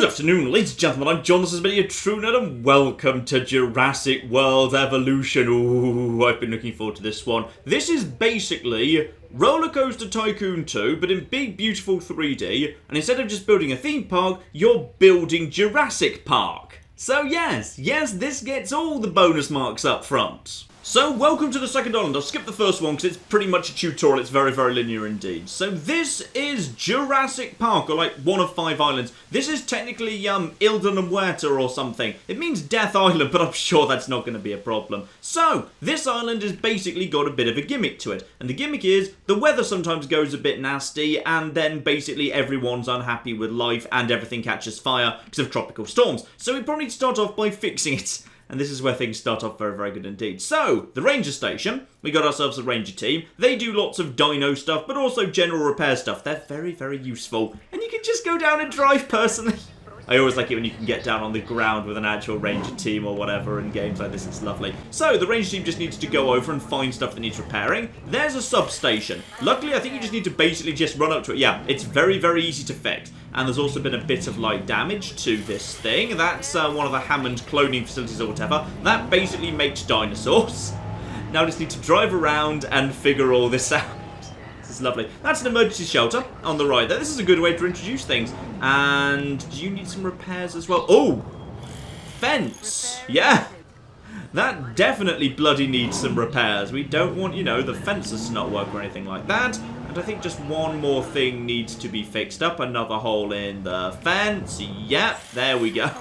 Good afternoon, ladies and gentlemen, I'm John, this is Media True Nerd, and welcome to Jurassic World Evolution. Ooh, I've been looking forward to this one. This is basically Rollercoaster Tycoon 2, but in big, beautiful 3D, and instead of just building a theme park, you're building Jurassic Park. So yes, this gets all the bonus marks up front. So, welcome to the second island. I'll skip the first one because it's pretty much a tutorial. It's very, very linear indeed. So, this is Jurassic Park, or like one of 5 islands. This is technically, Ilha Muerta or something. It means Death Island, but I'm sure that's not going to be a problem. So, this island has basically got a bit of a gimmick to it. And the gimmick is, the weather sometimes goes a bit nasty, and then basically everyone's unhappy with life, and everything catches fire because of tropical storms. So, we probably need to start off by fixing it. And this is where things start off very, very good indeed. So, the ranger station, we got ourselves a ranger team. They do lots of dino stuff, but also general repair stuff. They're very, very useful. And you can just go down and drive personally. I always like it when you can get down on the ground with an actual ranger team or whatever in games like this. It's lovely. So, the ranger team just needs to go over and find stuff that needs repairing. There's a substation. Luckily, I think you just need to basically just run up to it. Yeah, it's very, very easy to fix. And there's also been a bit of, like, damage to this thing. That's one of the Hammond cloning facilities or whatever. That basically makes dinosaurs. Now I just need to drive around and figure all this out. This is lovely. That's an emergency shelter on the right there. This is a good way to introduce things. And do you need some repairs as well? Oh! Fence! Yeah! That definitely bloody needs some repairs. We don't want, you know, the fences to not work or anything like that. And I think just one more thing needs to be fixed up. Another hole in the fence. Yep, there we go.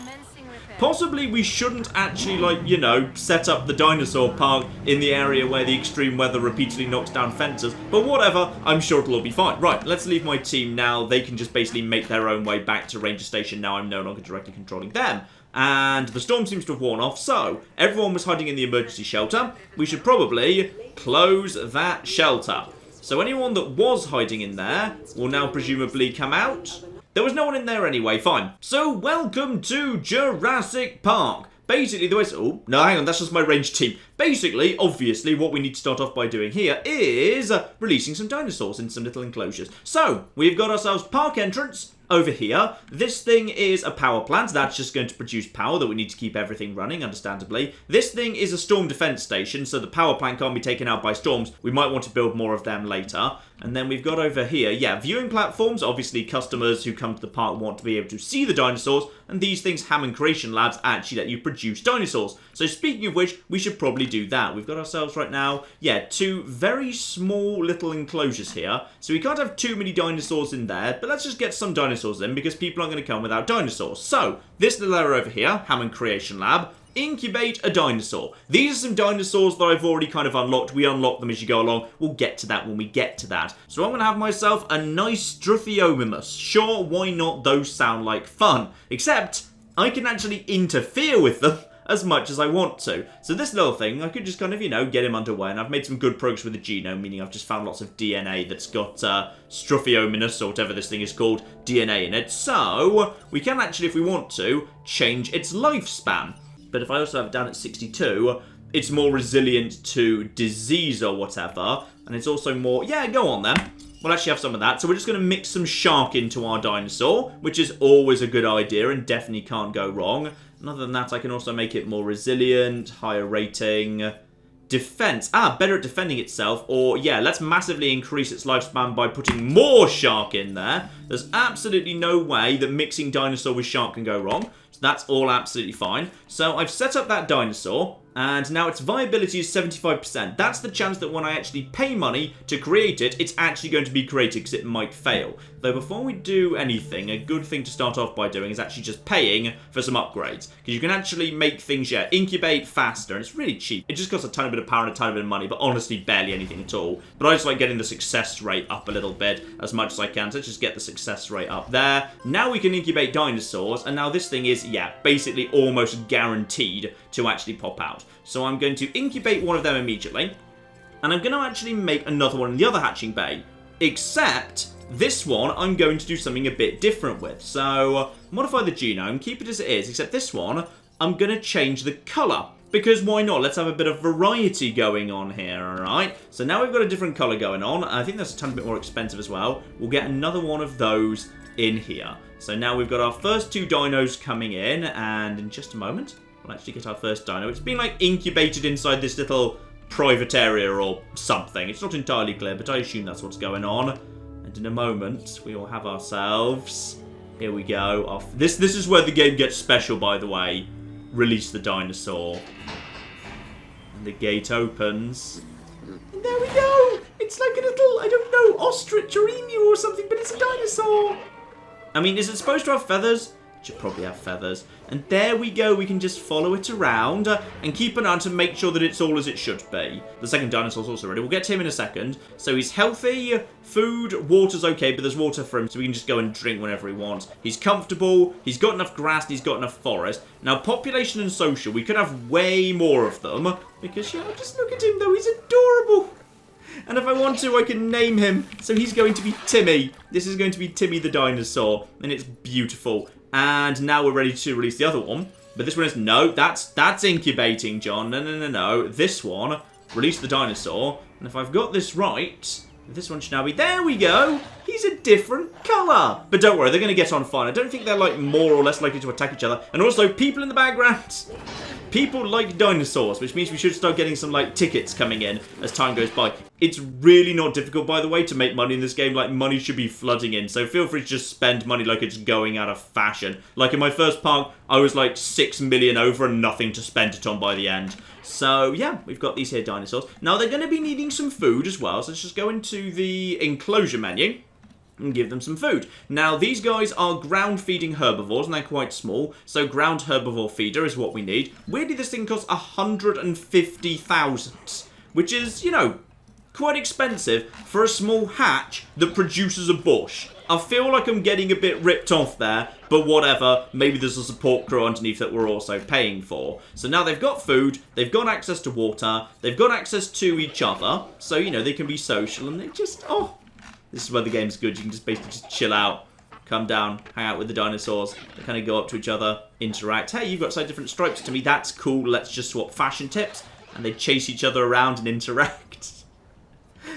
Possibly we shouldn't actually, like, you know, set up the dinosaur park in the area where the extreme weather repeatedly knocks down fences. But whatever, I'm sure it'll all be fine. Right, let's leave my team now. They can just basically make their own way back to Ranger Station. Now I'm no longer directly controlling them. And the storm seems to have worn off, so everyone was hiding in the emergency shelter. We should probably close that shelter. So anyone that was hiding in there will now presumably come out. There was no one in there anyway, fine. So welcome to Jurassic Park. Basically, the way it's... Oh, no, hang on, that's just my range team. Basically, obviously, what we need to start off by doing here is releasing some dinosaurs in some little enclosures. So, we've got ourselves park entrance over here. This thing is a power plant. That's just going to produce power that we need to keep everything running, understandably. This thing is a storm defense station, so the power plant can't be taken out by storms. We might want to build more of them later. And then we've got over here, yeah, viewing platforms. Obviously, customers who come to the park want to be able to see the dinosaurs. And these things, Hammond Creation Labs, actually let you produce dinosaurs. So speaking of which, we should probably do that. We've got ourselves right now, yeah, 2 very small little enclosures here. So we can't have too many dinosaurs in there, but let's just get some dinosaurs in because people aren't going to come without dinosaurs. So, this little area over here, Hammond Creation Lab, incubate a dinosaur. These are some dinosaurs that I've already kind of unlocked. We unlock them as you go along. We'll get to that when we get to that. So I'm going to have myself a nice Struthiomimus. Sure, why not? Those sound like fun. Except, I can actually interfere with them as much as I want to. So this little thing, I could just kind of, you know, get him underway. And I've made some good progress with the genome, meaning I've just found lots of DNA that's got Struthiomimus, or whatever this thing is called, DNA in it. So, we can actually, if we want to, change its lifespan. But if I also have it down at 62, it's more resilient to disease or whatever. And it's also more... Yeah, go on then. We'll actually have some of that. So we're just going to mix some shark into our dinosaur, which is always a good idea and definitely can't go wrong. And other than that, I can also make it more resilient, higher rating... Defense. Better at defending itself. Or, yeah, let's massively increase its lifespan by putting more shark in there. There's absolutely no way that mixing dinosaur with shark can go wrong. So that's all absolutely fine. So I've set up that dinosaur. And now its viability is 75%. That's the chance that when I actually pay money to create it, it's actually going to be created because it might fail. Though before we do anything, a good thing to start off by doing is actually just paying for some upgrades. Because you can actually make things, yeah, incubate faster, and it's really cheap. It just costs a tiny bit of power and a tiny bit of money, but honestly barely anything at all. But I just like getting the success rate up a little bit as much as I can. So let's just get the success rate up there. Now we can incubate dinosaurs, and now this thing is, yeah, basically almost guaranteed to actually pop out. So I'm going to incubate one of them immediately, and I'm going to actually make another one in the other hatching bay. Except, this one I'm going to do something a bit different with. So, modify the genome, keep it as it is, except this one, I'm going to change the colour. Because why not? Let's have a bit of variety going on here, alright? So now we've got a different colour going on. I think that's a ton bit more expensive as well. We'll get another one of those in here. So now we've got our first 2 dinos coming in, and in just a moment, we'll actually get our first dino. It's been like incubated inside this little private area or something. It's not entirely clear, but I assume that's what's going on. And in a moment, we will have ourselves... Here we go. This is where the game gets special, by the way. Release the dinosaur. And the gate opens. And there we go! It's like a little, I don't know, ostrich or emu or something, but it's a dinosaur! I mean, is it supposed to have feathers? It should probably have feathers. And there we go, we can just follow it around and keep an eye to make sure that it's all as it should be. The second dinosaur's also ready. We'll get to him in a second. So he's healthy, food, water's okay, but there's water for him, so we can just go and drink whenever he wants. He's comfortable, he's got enough grass, he's got enough forest. Now, population and social, we could have way more of them, because, yeah, just look at him, though, he's adorable. And if I want to, I can name him. So he's going to be Timmy. This is going to be Timmy the dinosaur, and it's beautiful. And now we're ready to release the other one. But this one is, no, that's incubating, John. No. This one, release the dinosaur. And if I've got this right, this one should now be, there we go. He's a different colour. But don't worry, they're going to get on fine. I don't think they're like more or less likely to attack each other. And also, people in the background. People like dinosaurs, which means we should start getting some, like, tickets coming in as time goes by. It's really not difficult, by the way, to make money in this game. Like, money should be flooding in, so feel free to just spend money like it's going out of fashion. Like, in my first park, I was, like, 6 million over and nothing to spend it on by the end. So, yeah, we've got these here dinosaurs. Now, they're going to be needing some food as well, so let's just go into the enclosure menu and give them some food. Now, these guys are ground-feeding herbivores, and they're quite small, so ground herbivore feeder is what we need. Weirdly, this thing costs 150,000, which is, you know, quite expensive for a small hatch that produces a bush. I feel like I'm getting a bit ripped off there, but whatever. Maybe there's a support crew underneath that we're also paying for. So now they've got food, they've got access to water, they've got access to each other, so, you know, they can be social, and they just, oh... This is where the game's good. You can just basically just chill out, come down, hang out with the dinosaurs. They kind of go up to each other, interact. Hey, you've got slightly different stripes to me. That's cool. Let's just swap fashion tips. And they chase each other around and interact.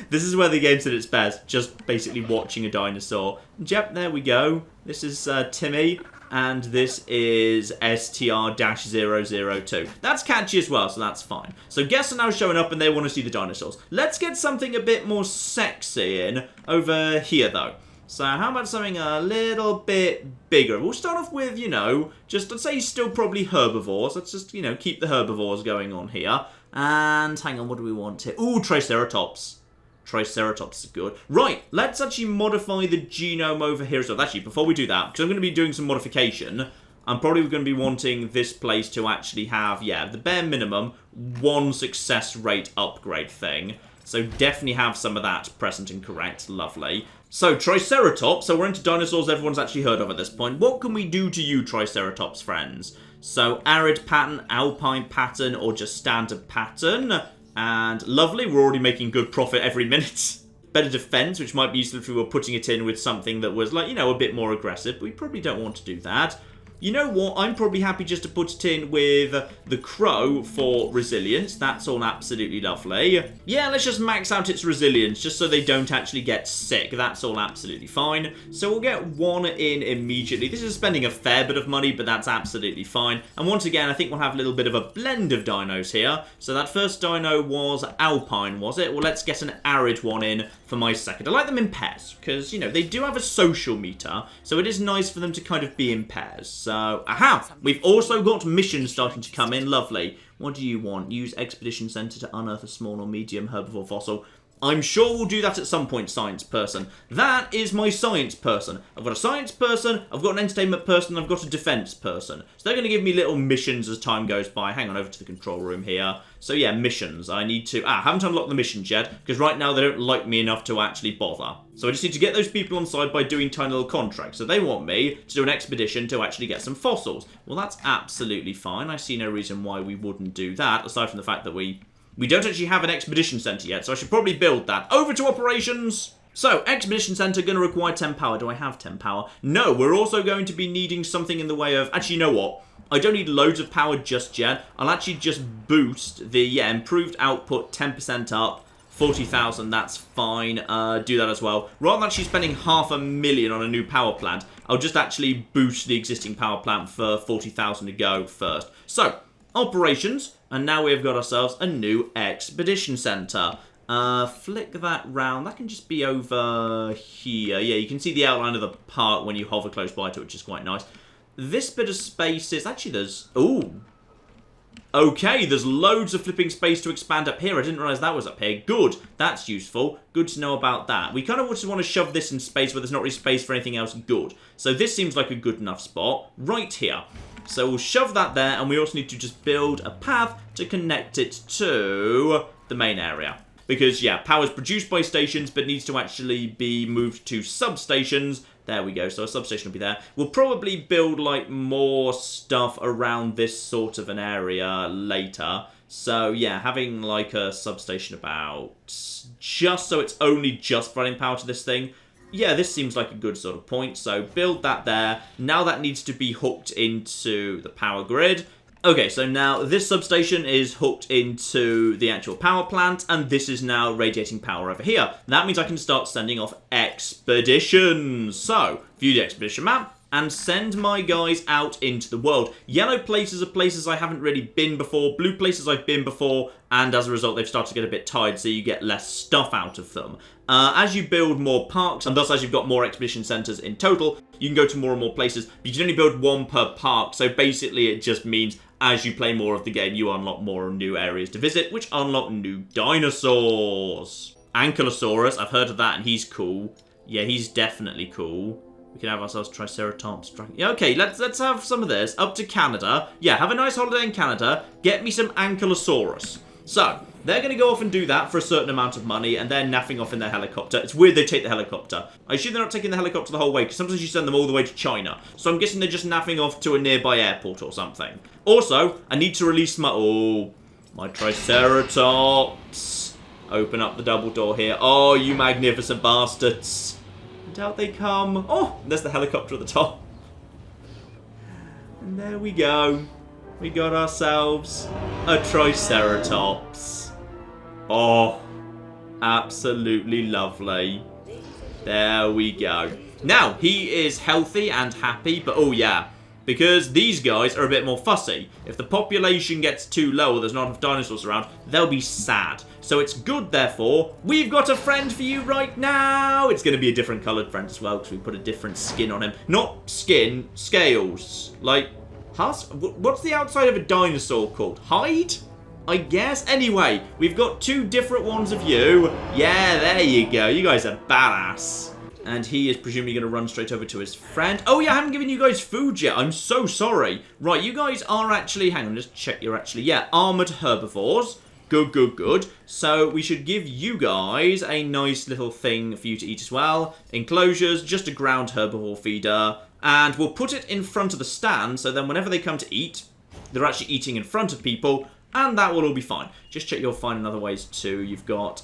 This is where the game's at its best. Just basically watching a dinosaur. Yep, there we go. This is Timmy. And this is STR-002. That's catchy as well, so that's fine. So guests are now showing up and they want to see the dinosaurs. Let's get something a bit more sexy in over here, though. So how about something a little bit bigger? We'll start off with, you know, just, I'd say still probably herbivores. Let's just, you know, keep the herbivores going on here. And hang on, what do we want here? Ooh, Triceratops. Triceratops is good. Right, let's actually modify the genome over here as well. Actually, before we do that, because I'm going to be doing some modification, I'm probably going to be wanting this place to actually have, yeah, the bare minimum 1 success rate upgrade thing. So definitely have some of that present and correct. Lovely. So, Triceratops. So we're into dinosaurs everyone's actually heard of at this point. What can we do to you, Triceratops friends? So, arid pattern, alpine pattern, or just standard pattern. And lovely, we're already making good profit every minute. Better defense, which might be useful if we were putting it in with something that was, like, you know, a bit more aggressive. But we probably don't want to do that. You know what? I'm probably happy just to put it in with the crow for resilience. That's all absolutely lovely. Yeah, let's just max out its resilience just so they don't actually get sick. That's all absolutely fine. So we'll get 1 in immediately. This is spending a fair bit of money, but that's absolutely fine. And once again, I think we'll have a little bit of a blend of dinos here. So that first dino was alpine, was it? Well, let's get an arid one in for my second. I like them in pairs because, you know, they do have a social meter. So it is nice for them to kind of be in pairs. So, aha! We've also got missions starting to come in. Lovely. What do you want? Use Expedition Center to unearth a small or medium herbivore fossil. I'm sure we'll do that at some point, science person. That is my science person. I've got a science person, I've got an entertainment person, I've got a defense person. So they're going to give me little missions as time goes by. Hang on, over to the control room here. So yeah, missions. I need to... I haven't unlocked the missions yet, because right now they don't like me enough to actually bother. So I just need to get those people on side by doing tiny little contracts. So they want me to do an expedition to actually get some fossils. Well, that's absolutely fine. I see no reason why we wouldn't do that, aside from the fact that we don't actually have an expedition center yet, so I should probably build that. Over to operations! So, expedition center going to require 10 power. Do I have 10 power? No, we're also going to be needing something in the way of... Actually, you know what? I don't need loads of power just yet. I'll actually just boost the improved output 10% up 40,000, that's fine. Do that as well. Rather than actually spending 500,000 on a new power plant, I'll just actually boost the existing power plant for 40,000 to go first. So, operations, and now we've got ourselves a new expedition center. Flick that round. That can just be over here. Yeah, you can see the outline of the park when you hover close by to it, which is quite nice. This bit of space is... Actually, there's... Ooh. Okay, there's loads of flipping space to expand up here. I didn't realise that was up here. Good. That's useful. Good to know about that. We kind of just want to shove this in space where there's not really space for anything else good. So this seems like a good enough spot. Right here. So we'll shove that there, and we also need to just build a path to connect it to the main area. Because, yeah, power's produced by stations, but needs to actually be moved to substations. There we go, so a substation will be there. We'll probably build, like, more stuff around this sort of an area later. So, yeah, having, like, a substation about just so it's only just providing power to this thing. Yeah, this seems like a good sort of point. So, build that there. Now that needs to be hooked into the power grid. Okay, so now this substation is hooked into the actual power plant, and this is now radiating power over here. That means I can start sending off expeditions. So, view the expedition map, and send my guys out into the world. Yellow places are places I haven't really been before, blue places I've been before, and as a result they've started to get a bit tired, so you get less stuff out of them. As you build more parks, and thus as you've got more expedition centres in total, you can go to more and more places, but you can only build one per park, so basically it just means as you play more of the game, you unlock more new areas to visit, which unlock new dinosaurs. Ankylosaurus, I've heard of that, and he's cool. Yeah, he's definitely cool. We can have ourselves Triceratops. Yeah, okay, let's have some of this. Up to Canada. Yeah, have a nice holiday in Canada. Get me some Ankylosaurus. So, they're going to go off and do that for a certain amount of money, and they're naffing off in their helicopter. It's weird they take the helicopter. I assume they're not taking the helicopter the whole way, because sometimes you send them all the way to China. So I'm guessing they're just naffing off to a nearby airport or something. Also, I need to release my... Oh, my Triceratops. Open up the double door here. Oh, you magnificent bastards. And out they come. Oh, there's the helicopter at the top. And there we go. We got ourselves a Triceratops. Oh, absolutely lovely. There we go. Now, he is healthy and happy, but oh yeah, because these guys are a bit more fussy. If the population gets too low or there's not enough dinosaurs around, they'll be sad. So it's good, therefore, we've got a friend for you right now. It's going to be a different coloured friend as well, because we put a different skin on him. Not skin, scales. Like... What's the outside of a dinosaur called? Hide? I guess? Anyway, we've got two different ones of you. Yeah, there you go. You guys are badass. And he is presumably going to run straight over to his friend. Oh yeah, I haven't given you guys food yet. I'm so sorry. Right, you guys are actually... Hang on, just check you're actually... Yeah, armoured herbivores. Good, good, good. So we should give you guys a nice little thing for you to eat as well. Enclosures, just a ground herbivore feeder. And we'll put it in front of the stand, so then whenever they come to eat, they're actually eating in front of people, and that will all be fine. Just check you'll find in other ways too. You've got...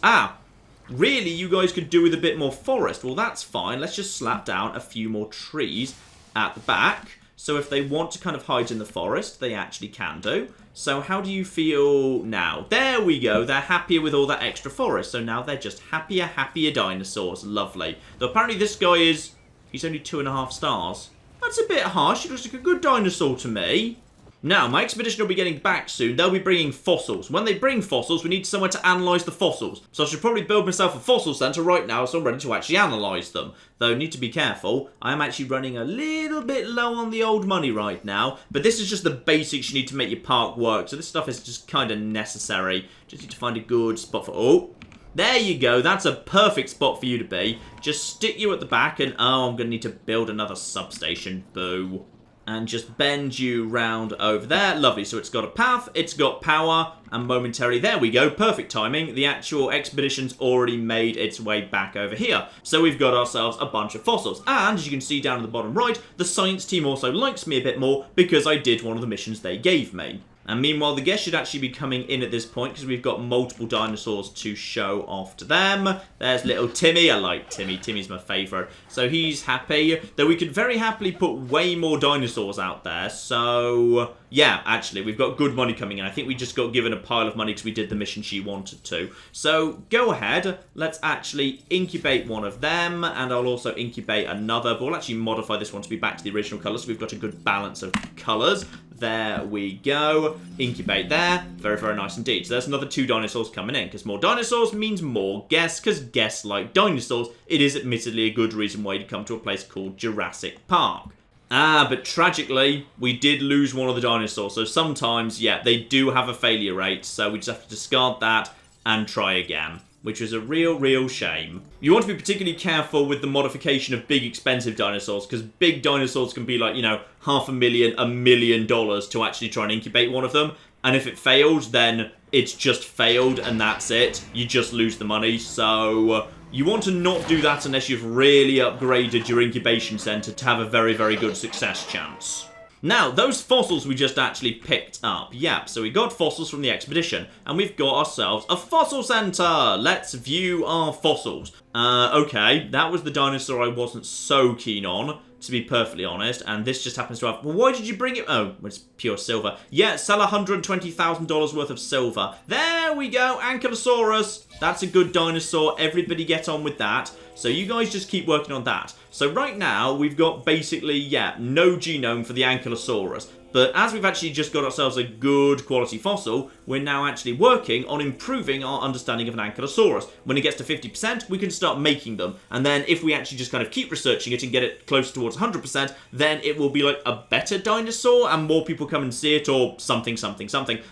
really, you guys could do with a bit more forest. Well, that's fine. Let's just slap down a few more trees at the back. So if they want to kind of hide in the forest, they actually can do. So how do you feel now? There we go. They're happier with all that extra forest. So now they're just happier dinosaurs. Lovely. Though apparently this guy is... He's only 2.5 stars. That's a bit harsh. He looks like a good dinosaur to me. Now, my expedition will be getting back soon. They'll be bringing fossils. When they bring fossils, we need somewhere to analyse the fossils. So I should probably build myself a fossil centre right now so I'm ready to actually analyse them. Though, need to be careful. I am actually running a little bit low on the old money right now. But this is just the basics you need to make your park work. So this stuff is just kind of necessary. Just need to find a good spot for... Oh! There you go, that's a perfect spot for you to be. Just stick you at the back and, oh, I'm going to need to build another substation, boo. And just bend you round over there. Lovely, so it's got a path, it's got power, and momentarily, there we go, perfect timing. The actual expedition's already made its way back over here. So we've got ourselves a bunch of fossils. And, as you can see down in the bottom right, the science team also likes me a bit more because I did one of the missions they gave me. And meanwhile, the guests should actually be coming in at this point because we've got multiple dinosaurs to show off to them. There's little Timmy. I like Timmy. Timmy's my favourite. So he's happy. Though we could very happily put way more dinosaurs out there. So, yeah, actually, we've got good money coming in. I think we just got given a pile of money because we did the mission she wanted to. So, go ahead. Let's actually incubate one of them. And I'll also incubate another. But we'll actually modify this one to be back to the original colour. So we've got a good balance of colours. There we go. Incubate there. Very, very nice indeed. So there's another 2 dinosaurs coming in. Because more dinosaurs means more guests. Because guests like dinosaurs. It is admittedly a good reason why you'd come to a place called Jurassic Park. But tragically, we did lose one of the dinosaurs. So sometimes, yeah, they do have a failure rate. So we just have to discard that and try again. Which is a real shame. You want to be particularly careful with the modification of big expensive dinosaurs, because big dinosaurs can be like, you know, $500,000, $1 million to actually try and incubate one of them. And if it fails, then it's just failed and that's it. You just lose the money. So you want to not do that unless you've really upgraded your incubation center to have a very, very good success chance. Now, those fossils we just actually picked up. Yep, so we got fossils from the expedition, and we've got ourselves a fossil center. Let's view our fossils. Okay, that was the dinosaur I wasn't so keen on, to be perfectly honest, and this just happens to have... Well, why did you bring it? Oh, it's pure silver. Yeah, sell $120,000 worth of silver. There we go, Ankylosaurus. That's a good dinosaur. Everybody get on with that. So you guys just keep working on that. So right now, we've got basically, yeah, no genome for the Ankylosaurus. But as we've actually just got ourselves a good quality fossil, we're now actually working on improving our understanding of an Ankylosaurus. When it gets to 50%, we can start making them. And then if we actually just kind of keep researching it and get it close towards 100%, then it will be like a better dinosaur and more people come and see it or something.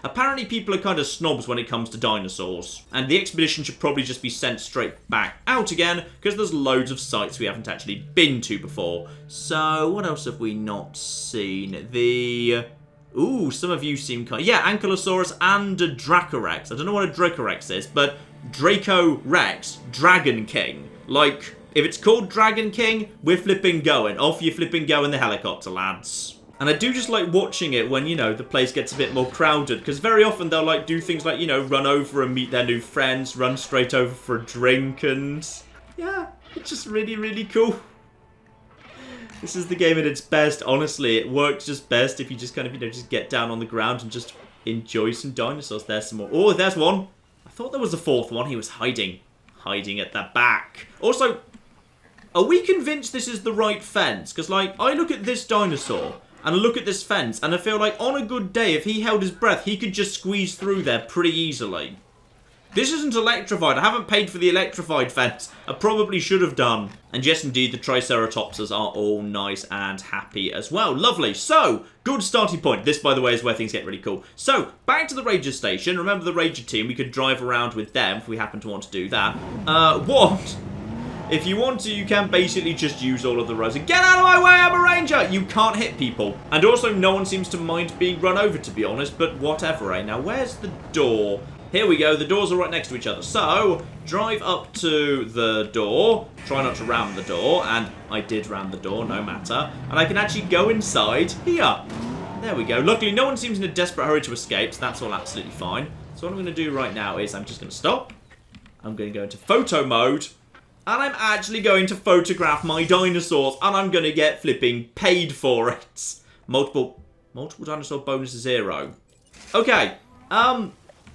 Apparently people are kind of snobs when it comes to dinosaurs. And the expedition should probably just be sent straight back out again because there's loads of sites we haven't actually been to before. So what else have we not seen? Ooh, some of you seem kind... Yeah, Ankylosaurus and a Dracorex. I don't know what a Dracorex is, but Draco Rex, Dragon King. Like, if it's called Dragon King, we're flipping going. Off you flipping go in the helicopter, lads. And I do just like watching it when, you know, the place gets a bit more crowded. Because very often they'll, like, do things like, you know, run over and meet their new friends, run straight over for a drink, and... yeah, it's just really, really cool. This is the game at its best. Honestly, it works just best if you just kind of, you know, just get down on the ground and just enjoy some dinosaurs. There's some more. Oh, there's one. I thought there was a 4th one. He was hiding at the back. Also, are we convinced this is the right fence? Because, like, I look at this dinosaur and I look at this fence and I feel like on a good day, if he held his breath, he could just squeeze through there pretty easily. This isn't electrified. I haven't paid for the electrified fence. I probably should have done. And yes, indeed, the Triceratopses are all nice and happy as well. Lovely. So, good starting point. This, by the way, is where things get really cool. So, back to the Ranger station. Remember the Ranger team? We could drive around with them if we happen to want to do that. What? If you want to, you can basically just use all of the roads. And get out of my way, I'm a Ranger! You can't hit people. And also, no one seems to mind being run over, to be honest. But whatever, eh? Now, where's the door? Here we go, the doors are right next to each other. So, drive up to the door. Try not to ram the door. And I did ram the door, no matter. And I can actually go inside here. There we go. Luckily, no one seems in a desperate hurry to escape, so that's all absolutely fine. So what I'm going to do right now is I'm just going to stop. I'm going to go into photo mode. And I'm actually going to photograph my dinosaurs. And I'm going to get flipping paid for it. Multiple dinosaur bonus 0. Okay,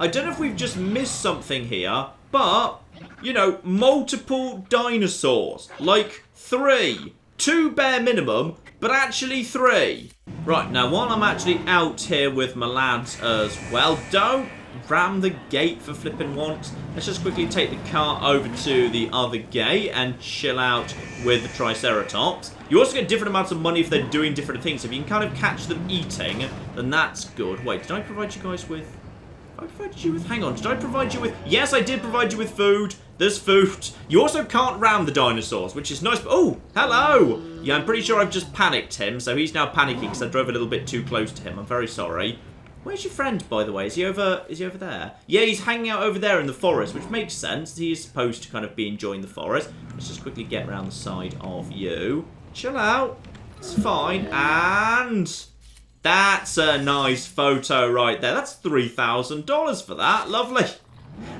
I don't know if we've just missed something here, but, you know, multiple dinosaurs. Like 3. 2 bare minimum, but actually 3. Right, now while I'm actually out here with my lads as well, don't ram the gate for flipping once. Let's just quickly take the car over to the other gate and chill out with the Triceratops. You also get different amounts of money if they're doing different things. If you can kind of catch them eating, then that's good. Wait, did I provide you guys with... I provided you with... Hang on, did I provide you with... Yes, I did provide you with food. There's food. You also can't ram the dinosaurs, which is nice. Oh, hello. Yeah, I'm pretty sure I've just panicked him, so he's now panicking because I drove a little bit too close to him. I'm very sorry. Where's your friend, by the way? Is he over there? Yeah, he's hanging out over there in the forest, which makes sense. He is supposed to kind of be enjoying the forest. Let's just quickly get around the side of you. Chill out. It's fine. And... That's a nice photo right there. That's $3,000 for that. Lovely.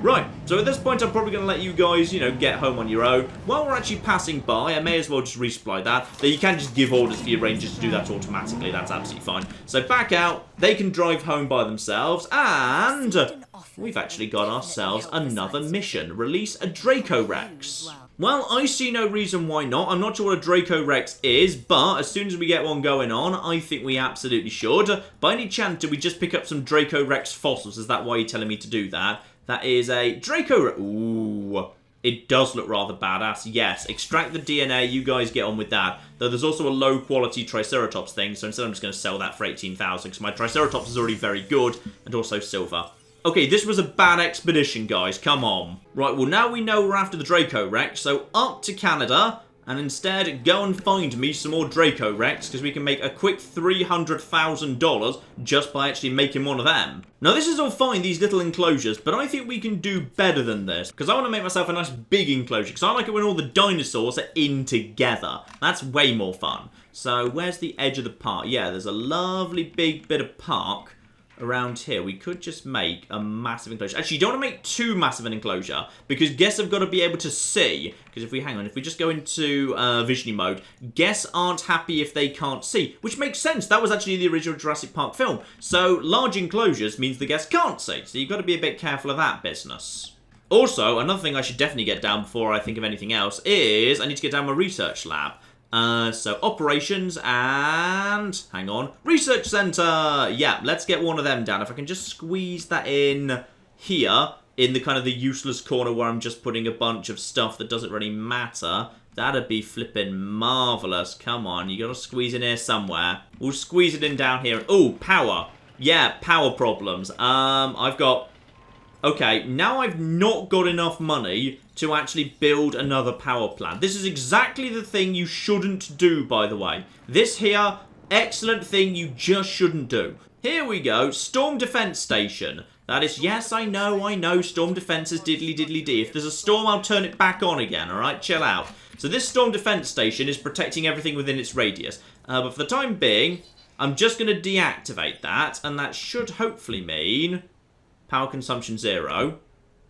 Right, so at this point I'm probably going to let you guys, get home on your own. While we're actually passing by, I may as well just resupply that. Though you can just give orders for your rangers to do that automatically, that's absolutely fine. So back out, they can drive home by themselves, and we've actually got ourselves another mission. Release a Draco Rex. Well, I see no reason why not. I'm not sure what a Draco Rex is, but as soon as we get one going on, I think we absolutely should. By any chance, did we just pick up some Draco Rex fossils? Is that why you're telling me to do that? That is a Draco Rex. Ooh, it does look rather badass. Yes, extract the DNA. You guys get on with that. Though there's also a low-quality Triceratops thing, so instead I'm just going to sell that for 18,000 because my Triceratops is already very good and also silver. Okay, this was a bad expedition, guys. Come on. Right, well, now we know we're after the Draco Rex, so up to Canada, and instead go and find me some more Draco Rex, because we can make a quick $300,000 just by actually making one of them. Now, this is all fine, these little enclosures, but I think we can do better than this, because I want to make myself a nice big enclosure, because I like it when all the dinosaurs are in together. That's way more fun. So, where's the edge of the park? Yeah, there's a lovely big bit of park around here. We could just make a massive enclosure. Actually, you don't want to make too massive an enclosure, because guests have got to be able to see. Because if we just go into visioning mode, guests aren't happy if they can't see, which makes sense. That was actually the original Jurassic Park film. So large enclosures means the guests can't see. So you've got to be a bit careful of that business. Also, another thing I should definitely get down before I think of anything else is I need to get down my research lab. So operations and, hang on, research center. Yeah, let's get one of them down. If I can just squeeze that in here, in the kind of the useless corner where I'm just putting a bunch of stuff that doesn't really matter, that'd be flipping marvelous. Come on, you gotta squeeze in here somewhere. We'll squeeze it in down here. Oh, power. Yeah, power problems. I've got... Okay, now I've not got enough money to actually build another power plant. This is exactly the thing you shouldn't do, by the way. This here, excellent thing you just shouldn't do. Here we go, Storm Defense Station. That is, yes, I know, Storm Defense is diddly-diddly-dee. If there's a storm, I'll turn it back on again, alright? Chill out. So this Storm Defense Station is protecting everything within its radius. But for the time being, I'm just going to deactivate that, and that should hopefully mean... Power consumption 0.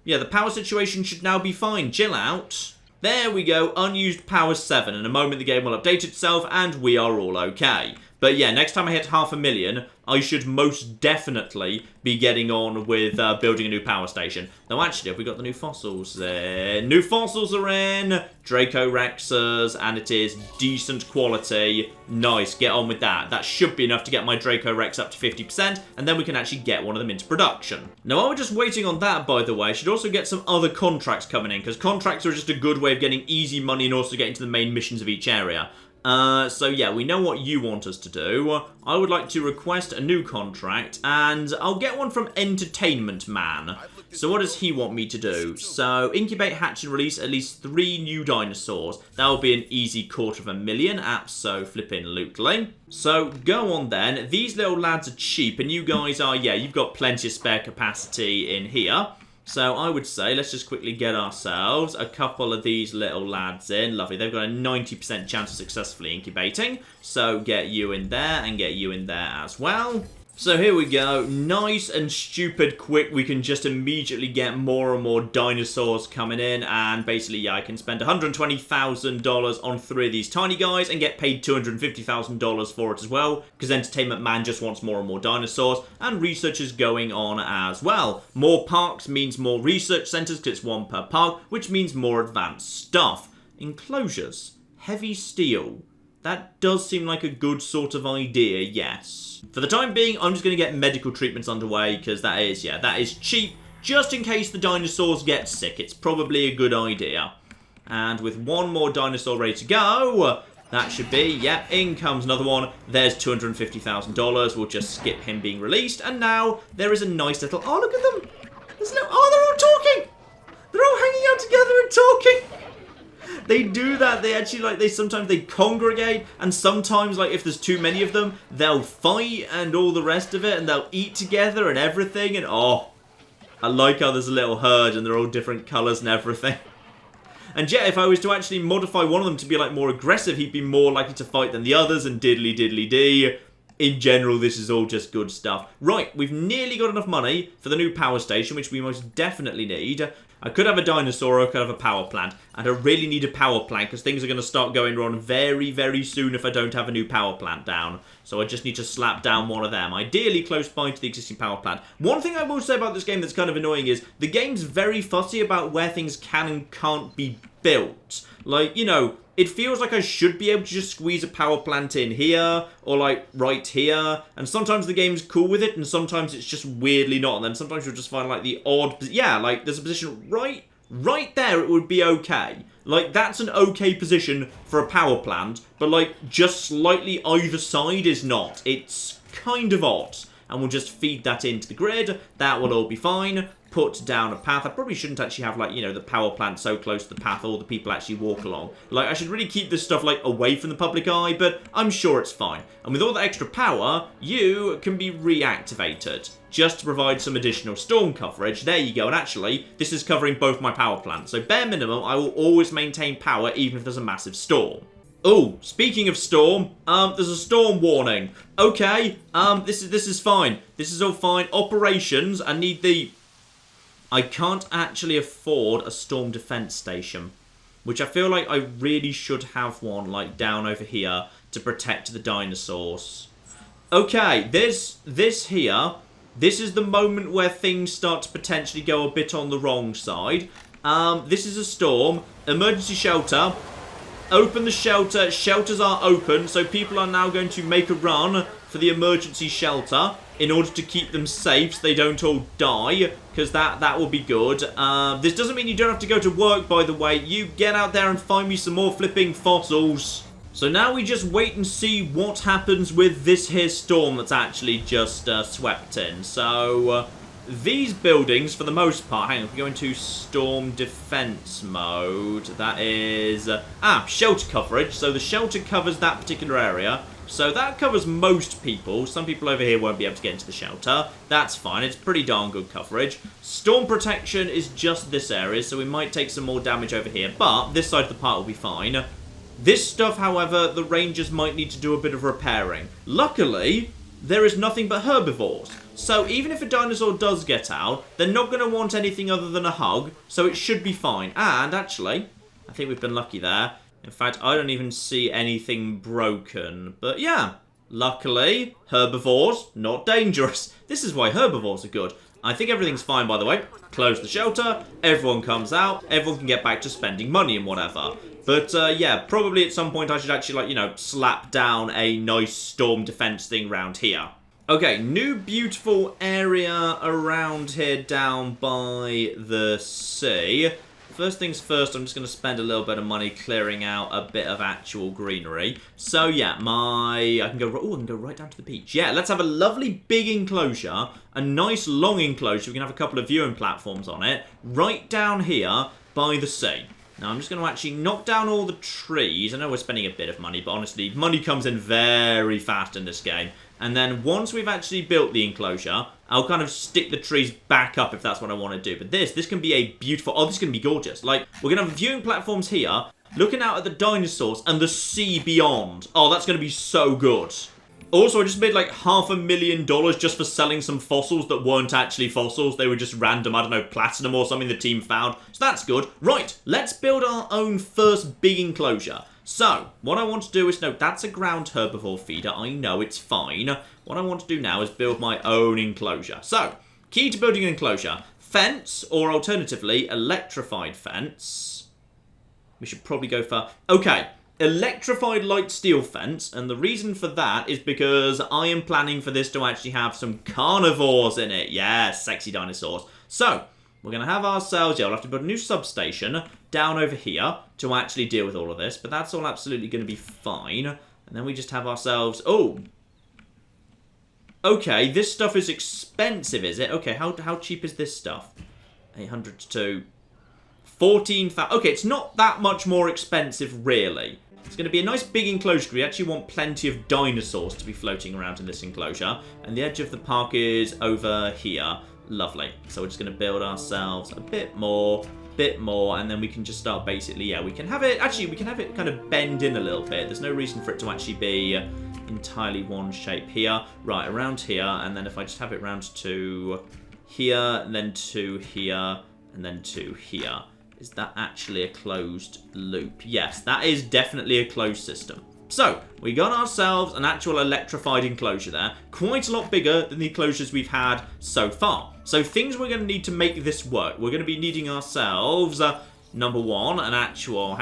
Yeah, the power situation should now be fine. Chill out. There we go. Unused power 7. In a moment, the game will update itself, and we are all okay. But yeah, next time I hit 500,000, I should most definitely be getting on with building a new power station. Though actually, have we got the new fossils there? New fossils are in. Draco Rexes, and it is decent quality. Nice, get on with that. That should be enough to get my Draco Rex up to 50%, and then we can actually get one of them into production. Now, while we're just waiting on that, by the way, I should also get some other contracts coming in, because contracts are just a good way of getting easy money and also getting to the main missions of each area. So yeah, we know what you want us to do. I would like to request a new contract, and I'll get one from Entertainment Man. So what does he want me to do? So, incubate, hatch, and release at least 3 new dinosaurs. That will be an easy $250,000, abso-flippin'-lutely. So, go on then. These little lads are cheap, and you guys are, yeah, you've got plenty of spare capacity in here. So I would say, let's just quickly get ourselves a couple of these little lads in. Lovely. They've got a 90% chance of successfully incubating. So get you in there and get you in there as well. So here we go. Nice and stupid quick. We can just immediately get more and more dinosaurs coming in. And basically, yeah, I can spend $120,000 on 3 of these tiny guys and get paid $250,000 for it as well. Because Entertainment Man just wants more and more dinosaurs. And research is going on as well. More parks means more research centers because it's 1 per park, which means more advanced stuff. Enclosures. Heavy steel. That does seem like a good sort of idea, yes. For the time being, I'm just going to get medical treatments underway, because that is cheap, just in case the dinosaurs get sick. It's probably a good idea. And with 1 more dinosaur ready to go, that should be, yep, in comes another one. There's $250,000. We'll just skip him being released. And now there is a nice little, oh, look at them. Oh, they're all talking. They're all hanging out together and talking. They do that, they actually, sometimes they congregate, and sometimes, if there's too many of them, they'll fight and all the rest of it, and they'll eat together and everything, and oh, I like how there's a little herd, and they're all different colours and everything. And yeah, if I was to actually modify one of them to be, more aggressive, he'd be more likely to fight than the others, and diddly-diddly-dee. in general, this is all just good stuff. Right, we've nearly got enough money for the new power station, which we most definitely need. I could have a dinosaur or I could have a power plant. And I really need a power plant because things are going to start going wrong very, very soon if I don't have a new power plant down. So I just need to slap down one of them, ideally close by to the existing power plant. One thing I will say about this game that's kind of annoying is the game's very fussy about where things can and can't be built. Like, you know, it feels like I should be able to just squeeze a power plant in here, or like right here, and sometimes the game's cool with it, and sometimes it's just weirdly not, and then sometimes you'll just find like the odd, yeah, like there's a position right there, it would be okay. Like, that's an okay position for a power plant, but like, just slightly either side is not. It's kind of odd. And we'll just feed that into the grid. That will all be fine. Put down a path. I probably shouldn't actually have, like, you know, the power plant so close to the path all the people actually walk along. Like, I should really keep this stuff, like, away from the public eye, but I'm sure it's fine. And with all that extra power, you can be reactivated, just to provide some additional storm coverage. There you go. And actually, this is covering both my power plants. So, bare minimum, I will always maintain power, even if there's a massive storm. Oh, speaking of storm, there's a storm warning. Okay, this is fine. This is all fine. Operations, I can't actually afford a storm defense station, which I feel like I really should have one, like, down over here to protect the dinosaurs. Okay, this here, this is the moment where things start to potentially go a bit on the wrong side. This is a storm. Emergency shelter. Open the shelter. Shelters are open, so people are now going to make a run for the emergency shelter in order to keep them safe so they don't all die, because that will be good. This doesn't mean you don't have to go to work, by the way. You get out there and find me some more flipping fossils. So now we just wait and see what happens with this here storm that's actually just swept in. So these buildings, for the most part, hang on, if we go into storm defense mode, that is, shelter coverage. So the shelter covers that particular area. So that covers most people. Some people over here won't be able to get into the shelter. That's fine. It's pretty darn good coverage. Storm protection is just this area, so we might take some more damage over here. But this side of the part will be fine. This stuff, however, the rangers might need to do a bit of repairing. Luckily, there is nothing but herbivores. So even if a dinosaur does get out, they're not going to want anything other than a hug, so it should be fine. And actually, I think we've been lucky there. In fact, I don't even see anything broken. But yeah, luckily, herbivores, not dangerous. This is why herbivores are good. I think everything's fine, by the way. Close the shelter, everyone comes out, everyone can get back to spending money and whatever. But yeah, probably at some point I should actually, like, you know, slap down a nice storm defense thing around here. Okay, new beautiful area around here down by the sea. First things first, I'm just going to spend a little bit of money clearing out a bit of actual greenery. So yeah, I can go right down to the beach. Yeah, let's have a lovely big enclosure, a nice long enclosure. We can have a couple of viewing platforms on it, right down here by the sea. Now, I'm just going to actually knock down all the trees. I know we're spending a bit of money, but honestly, money comes in very fast in this game. And then once we've actually built the enclosure, I'll kind of stick the trees back up if that's what I want to do. But this can be a beautiful... Oh, this is going to be gorgeous. Like, we're going to have viewing platforms here, looking out at the dinosaurs and the sea beyond. Oh, that's going to be so good. Also, I just made like $500,000 just for selling some fossils that weren't actually fossils. They were just random, I don't know, platinum or something the team found. So that's good. Right, let's build our own first big enclosure. So, what I want to do is, no, that's a ground herbivore feeder. I know, it's fine. What I want to do now is build my own enclosure. So, key to building an enclosure. Fence, or alternatively, electrified fence. We should probably go for... Okay. Electrified light steel fence, and the reason for that is because I am planning for this to actually have some carnivores in it. Yeah, sexy dinosaurs. So, we're going to have ourselves, yeah, we'll have to build a new substation down over here to actually deal with all of this, but that's all absolutely going to be fine. And then we just have ourselves, oh, okay, this stuff is expensive, is it? Okay, how cheap is this stuff? 800 to 14,000. Okay, it's not that much more expensive, really. It's going to be a nice big enclosure. We actually want plenty of dinosaurs to be floating around in this enclosure. And the edge of the park is over here. Lovely. So we're just going to build ourselves a bit more. bit more, and then we can just start basically, yeah, we can have it kind of bend in a little bit. There's no reason for it to actually be entirely one shape here. Right, around here, and then if I just have it round to here, and then to here, and then to here. Is that actually a closed loop? Yes, that is definitely a closed system. So, we got ourselves an actual electrified enclosure there. Quite a lot bigger than the enclosures we've had so far. So, things we're going to need to make this work. We're going to be needing ourselves, number one, an actual...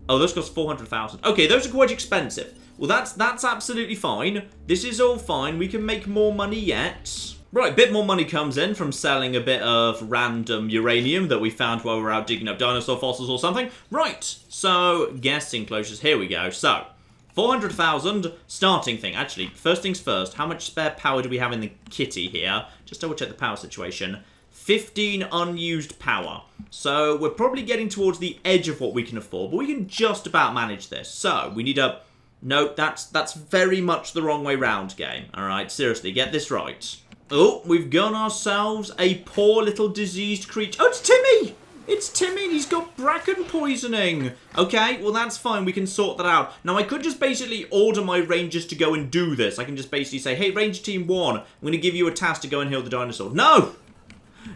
Oh, those cost 400,000. Okay, those are quite expensive. Well, that's absolutely fine. This is all fine. We can make more money yet. Right, a bit more money comes in from selling a bit of random uranium that we found while we were out digging up dinosaur fossils or something. Right, so guest enclosures, here we go. So, 400,000 starting thing. Actually, first things first, how much spare power do we have in the kitty here? Just double check the power situation. 15 unused power. So, we're probably getting towards the edge of what we can afford, but we can just about manage this. So, we need a... Nope, that's very much the wrong way round, game. Alright, seriously, get this right. Oh, we've got ourselves a poor little diseased creature. Oh, it's Timmy! It's Timmy and he's got bracken poisoning. Okay, well that's fine. We can sort that out. Now, I could just basically order my rangers to go and do this. I can just basically say, hey, Ranger Team 1, I'm going to give you a task to go and heal the dinosaur. No!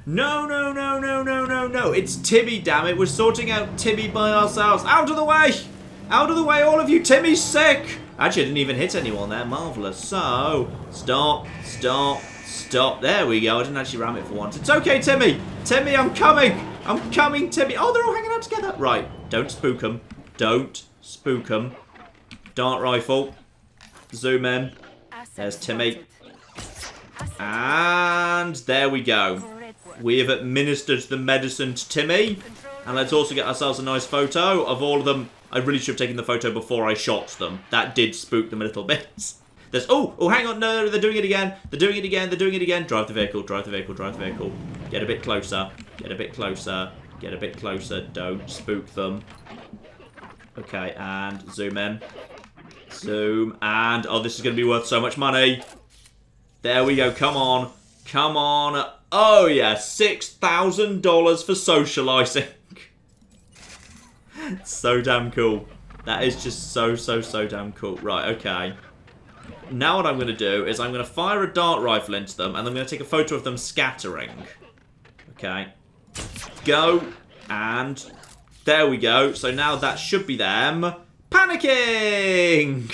No, no, no, no, no, no, no. It's Timmy, damn it. We're sorting out Timmy by ourselves. Out of the way! Out of the way, all of you. Timmy's sick. Actually, I didn't even hit anyone there. Marvellous. So, stop. There we go. I didn't actually ram it for once. It's okay, Timmy. Timmy, I'm coming. I'm coming, Timmy. Oh, they're all hanging out together. Right. Don't spook them. Don't spook them. Dart rifle. Zoom in. There's Timmy. And there we go. We have administered the medicine to Timmy. And let's also get ourselves a nice photo of all of them. I really should have taken the photo before I shot them. That did spook them a little bit. There's... Oh, hang on. No, they're doing it again. They're doing it again. Drive the vehicle. Get a bit closer. Get a bit closer. Don't spook them. Okay, and zoom in. Zoom. And, oh, this is going to be worth so much money. There we go. Come on. Oh, yeah. $6,000 for socializing. So damn cool. That is just so damn cool. Right, okay. Now what I'm going to do is I'm going to fire a dart rifle into them, and I'm going to take a photo of them scattering. Okay. Go. And there we go. So now that should be them panicking.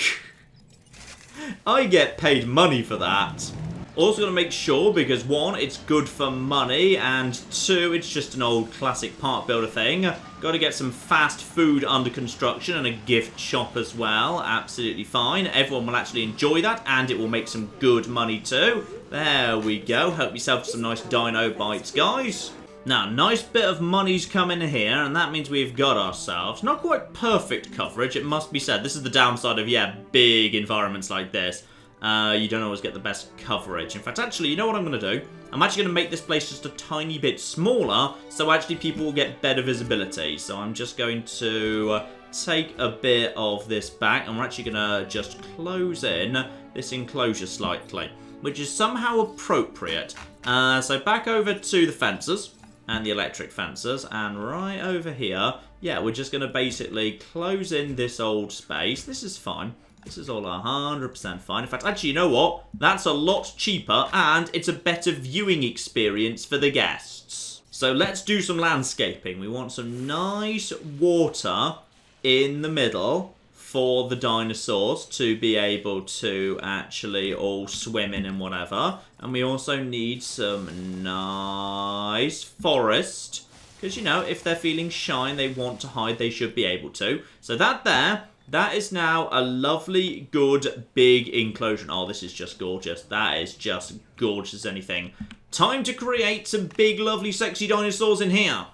I get paid money for that. Also going to make sure, because one, it's good for money, and two, it's just an old classic park builder thing. Got to get some fast food under construction and a gift shop as well. Absolutely fine. Everyone will actually enjoy that, and it will make some good money too. There we go. Help yourself to some nice dino bites, guys. Now, nice bit of money's coming here, and that means we've got ourselves not quite perfect coverage, it must be said. This is the downside of, yeah, big environments like this. You don't always get the best coverage. In fact, actually, you know what I'm going to do? I'm actually going to make this place just a tiny bit smaller, so actually people will get better visibility. So I'm just going to take a bit of this back, and we're actually going to just close in this enclosure slightly, which is somehow appropriate. So back over to the fences and the electric fences, and right over here, yeah, we're just going to basically close in this old space. This is fine. This is all 100% fine. In fact, actually, you know what? That's a lot cheaper, and it's a better viewing experience for the guests. So let's do some landscaping. We want some nice water in the middle for the dinosaurs to be able to actually all swim in and whatever. And we also need some nice forest, because, you know, if they're feeling shy and they want to hide, they should be able to. So that is now a lovely, good, big enclosure. Oh, this is just gorgeous. That is just gorgeous as anything. Time to create some big, lovely, sexy dinosaurs in here.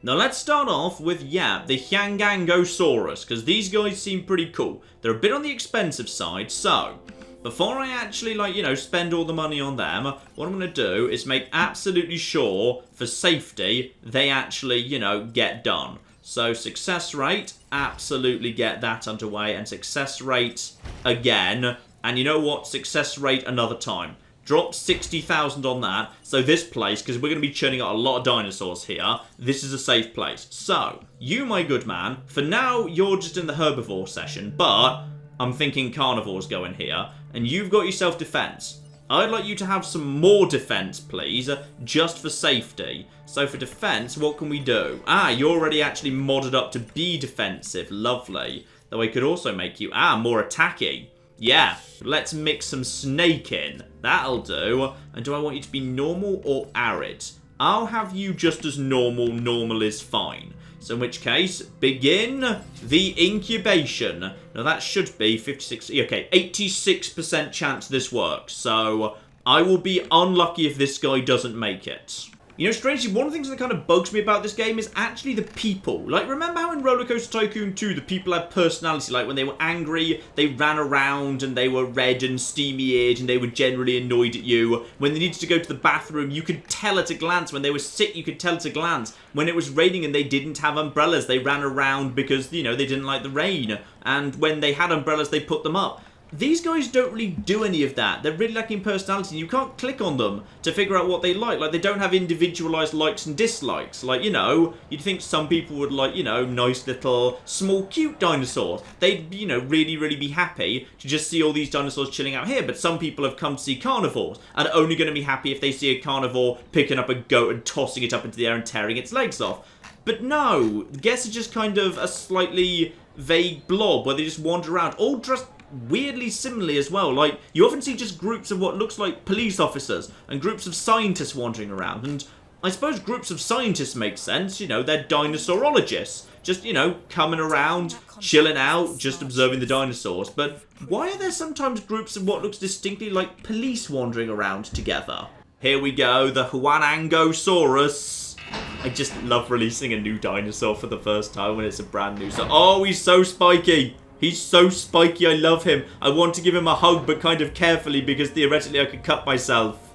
Now, let's start off with, yeah, the Hyangangosaurus, because these guys seem pretty cool. They're a bit on the expensive side, so before I actually, like, you know, spend all the money on them, what I'm going to do is make absolutely sure, for safety, they actually, you know, get done. So, success rate, absolutely get that underway, and success rate again, and you know what, success rate another time. Drop 60,000 on that. So this place, because we're going to be churning out a lot of dinosaurs here, this is a safe place. So, you, my good man, for now, you're just in the herbivore session, but I'm thinking carnivores go in here, and you've got yourself defense. I'd like you to have some more defense, please, just for safety. So for defense, what can we do? Ah, you're already actually modded up to be defensive. Lovely. Though I could also make you, more attacky. Yeah, let's mix some snake in. That'll do. And do I want you to be normal or arid? I'll have you just as normal. Normal is fine. So in which case, begin the incubation. Now that should be 56, okay, 86% chance this works. So I will be unlucky if this guy doesn't make it. You know, strangely, one of the things that kind of bugs me about this game is actually the people. Like, remember how in Roller Coaster Tycoon 2, the people had personality? Like, when they were angry, they ran around and they were red and steamy-eared and they were generally annoyed at you. When they needed to go to the bathroom, you could tell at a glance. When they were sick, you could tell at a glance. When it was raining and they didn't have umbrellas, they ran around because, you know, they didn't like the rain. And when they had umbrellas, they put them up. These guys don't really do any of that. They're really lacking personality. You can't click on them to figure out what they like. Like, they don't have individualized likes and dislikes. Like, you know, you'd think some people would like, you know, nice little, small, cute dinosaurs. They'd, you know, really, really be happy to just see all these dinosaurs chilling out here. But some people have come to see carnivores and are only going to be happy if they see a carnivore picking up a goat and tossing it up into the air and tearing its legs off. But no, guess it's just kind of a slightly vague blob where they just wander around, all dressed weirdly similarly as well. Like, you often see just groups of what looks like police officers and groups of scientists wandering around, and I suppose groups of scientists make sense. You know, they're dinosaurologists, just, you know, coming around, chilling out, just observing the dinosaurs. But why are there sometimes groups of what looks distinctly like police wandering around together? Here we go, the Huanangosaurus. I just love releasing a new dinosaur for the first time when it's a brand new. So, oh, he's so spiky. He's so spiky, I love him. I want to give him a hug, but kind of carefully, because theoretically I could cut myself.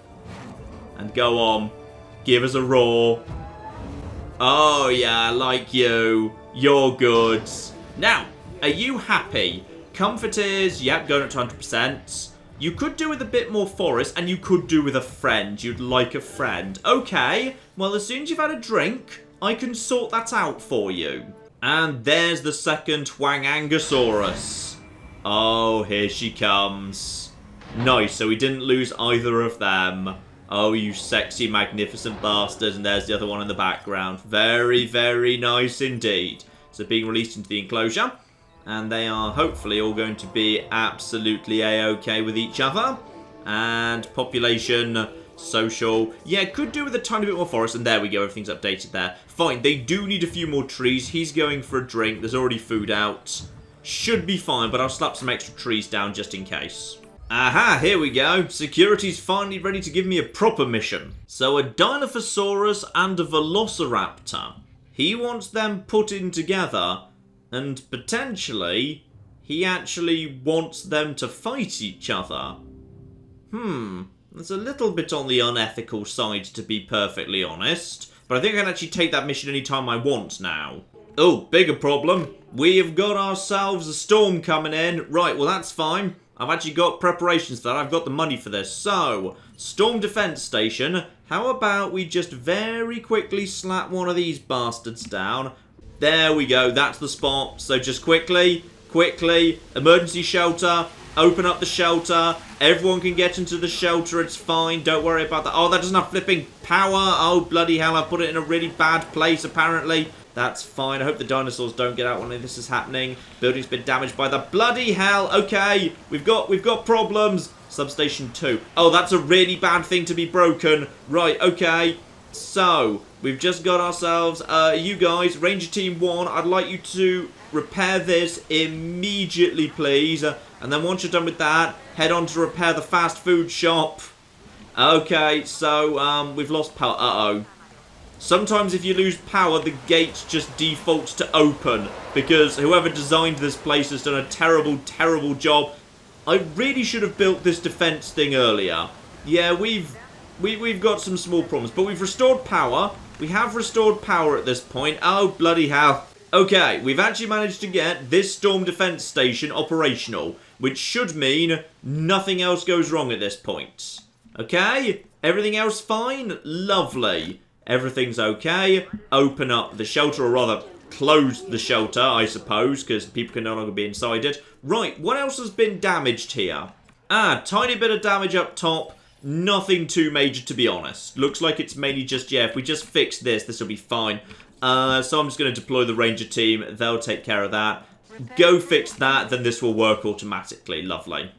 And go on. Give us a roar. Oh, yeah, like you. You're good. Now, are you happy? Comfort is, yep, going up to 100%. You could do with a bit more forest, and you could do with a friend. You'd like a friend. Okay, well, as soon as you've had a drink, I can sort that out for you. And there's the second Huanangosaurus. Oh, here she comes. Nice, so we didn't lose either of them. Oh, you sexy, magnificent bastard. And there's the other one in the background. Very, very nice indeed. So being released into the enclosure. And they are hopefully all going to be absolutely a-okay with each other. And population, social. Yeah, could do with a tiny bit more forest. And there we go, everything's updated there. Fine, they do need a few more trees. He's going for a drink. There's already food out. Should be fine, but I'll slap some extra trees down just in case. Aha, here we go. Security's finally ready to give me a proper mission. So a Dilophosaurus and a Velociraptor. He wants them put in together, and potentially, he actually wants them to fight each other. That's a little bit on the unethical side, to be perfectly honest. But I think I can actually take that mission anytime I want now. Oh, bigger problem. We have got ourselves a storm coming in. Right, well, that's fine. I've actually got preparations for that. I've got the money for this. So, storm defense station. How about we just very quickly slap one of these bastards down? There we go. That's the spot. So just quickly, emergency shelter. Open up the shelter. Everyone can get into the shelter. It's fine. Don't worry about that. Oh, that doesn't have flipping power. Oh, bloody hell. I put it in a really bad place, apparently. That's fine. I hope the dinosaurs don't get out when this is happening. Building's been damaged by the bloody hell. Okay. We've got problems. Substation 2. Oh, that's a really bad thing to be broken. Right, okay. So, we've just got ourselves, you guys, Ranger Team 1, I'd like you to repair this immediately, please. And then once you're done with that, head on to repair the fast food shop. Okay, so, we've lost power. Uh-oh. Sometimes if you lose power, the gate just defaults to open. Because whoever designed this place has done a terrible, terrible job. I really should have built this defense thing earlier. Yeah, we've got some small problems, but we've restored power. We have restored power at this point. Oh, bloody hell. Okay, we've actually managed to get this storm defense station operational, which should mean nothing else goes wrong at this point. Okay, everything else fine? Lovely. Everything's okay. Open up the shelter, or rather, close the shelter, I suppose, because people can no longer be inside it. Right, what else has been damaged here? Tiny bit of damage up top. Nothing too major, to be honest. Looks like it's mainly just, yeah, if we just fix this will be fine. So I'm just going to deploy the ranger team. They'll take care of that. Go fix that, then this will work automatically. Lovely.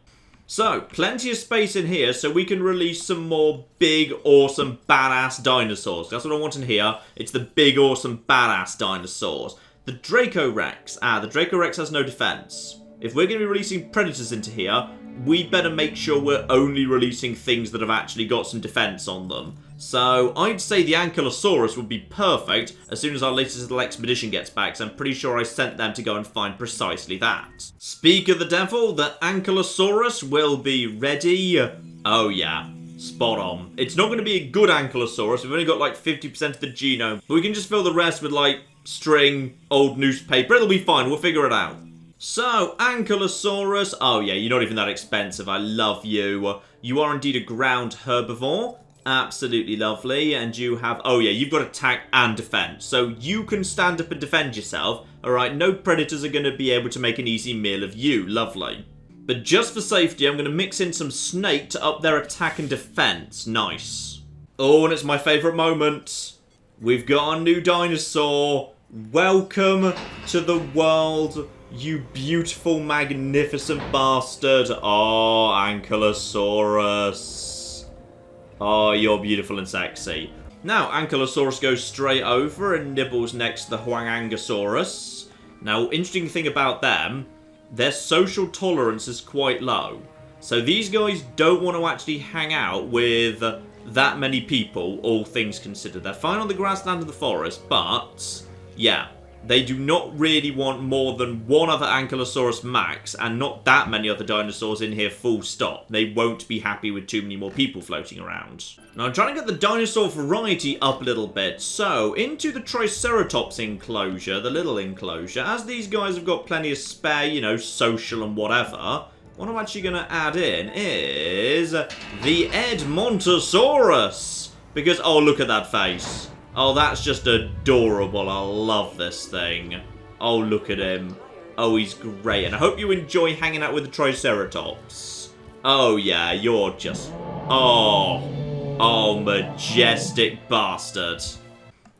So, plenty of space in here so we can release some more big, awesome, badass dinosaurs. That's what I want in here. It's the big, awesome, badass dinosaurs. The Draco Rex. The Draco Rex has no defense. If we're going to be releasing predators into here, we better make sure we're only releasing things that have actually got some defense on them. So, I'd say the Ankylosaurus would be perfect as soon as our latest little expedition gets back, so I'm pretty sure I sent them to go and find precisely that. Speak of the devil, the Ankylosaurus will be ready. Oh yeah, spot on. It's not going to be a good Ankylosaurus, we've only got like 50% of the genome, but we can just fill the rest with like string, old newspaper, it'll be fine, we'll figure it out. So, Ankylosaurus, oh yeah, you're not even that expensive, I love you. You are indeed a ground herbivore. Absolutely lovely, and you have, oh yeah, you've got attack and defense, so you can stand up and defend yourself. Alright, no predators are going to be able to make an easy meal of you, lovely. But just for safety, I'm going to mix in some snake to up their attack and defense, nice. Oh, and it's my favourite moment. We've got a new dinosaur. Welcome to the world, you beautiful, magnificent bastard. Oh, Ankylosaurus. Oh, you're beautiful and sexy. Now, Ankylosaurus goes straight over and nibbles next to the Huangangosaurus. Now, interesting thing about them, their social tolerance is quite low. So these guys don't want to actually hang out with that many people, all things considered. They're fine on the grassland of the forest, but yeah, they do not really want more than one other Ankylosaurus max, and not that many other dinosaurs in here full stop. They won't be happy with too many more people floating around. Now I'm trying to get the dinosaur variety up a little bit, so into the Triceratops enclosure, the little enclosure, as these guys have got plenty of spare, you know, social and whatever, what I'm actually going to add in is the Edmontosaurus, because, oh, look at that face. Oh, that's just adorable. I love this thing. Oh, look at him. Oh, he's great. And I hope you enjoy hanging out with the Triceratops. Oh, yeah, you're just... Oh, majestic bastard.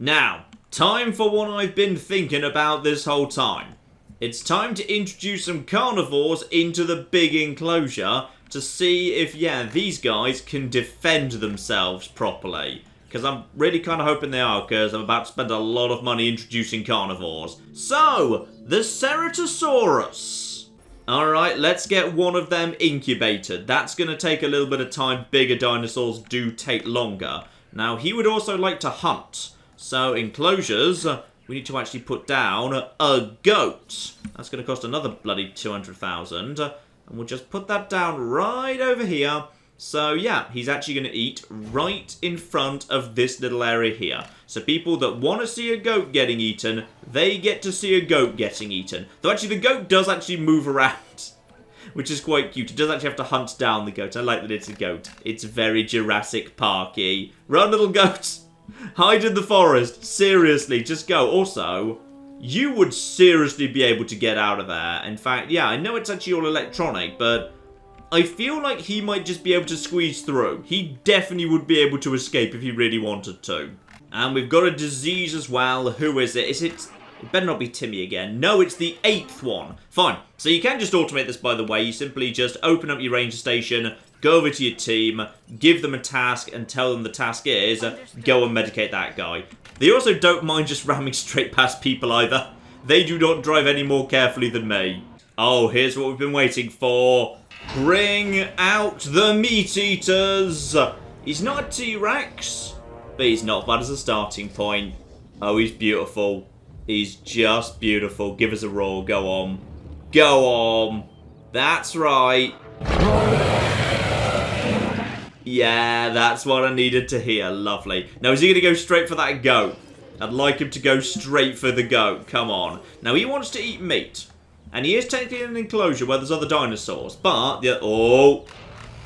Now, time for what I've been thinking about this whole time. It's time to introduce some carnivores into the big enclosure to see if, yeah, these guys can defend themselves properly. Because I'm really kind of hoping they are, because I'm about to spend a lot of money introducing carnivores. So, the Ceratosaurus. Alright, let's get one of them incubated. That's going to take a little bit of time. Bigger dinosaurs do take longer. Now, he would also like to hunt. So, enclosures, we need to actually put down a goat. That's going to cost another bloody 200,000. And we'll just put that down right over here. So yeah, he's actually going to eat right in front of this little area here. So people that want to see a goat getting eaten, they get to see a goat getting eaten. Though actually the goat does actually move around, which is quite cute. It does actually have to hunt down the goat. I like that it's a goat. It's very Jurassic Parky. Run, little goat. Hide in the forest. Seriously, just go. Also, you would seriously be able to get out of there. In fact, yeah, I know it's actually all electronic, but I feel like he might just be able to squeeze through. He definitely would be able to escape if he really wanted to. And we've got a disease as well. Who is it? It better not be Timmy again. No, it's the 8th one. Fine. So you can just automate this, by the way. You simply just open up your ranger station, go over to your team, give them a task, and tell them the task is go and medicate that guy. They also don't mind just ramming straight past people either. They do not drive any more carefully than me. Oh, here's what we've been waiting for. Bring out the meat eaters. He's not a T-Rex, but he's not bad as a starting point. Oh, he's beautiful. He's just beautiful. Give us a roar. Go on. Go on. That's right. Yeah, that's what I needed to hear. Lovely. Now, is he going to go straight for that goat? I'd like him to go straight for the goat. Come on. Now, he wants to eat meat. And he is technically in an enclosure where there's other dinosaurs. But, oh.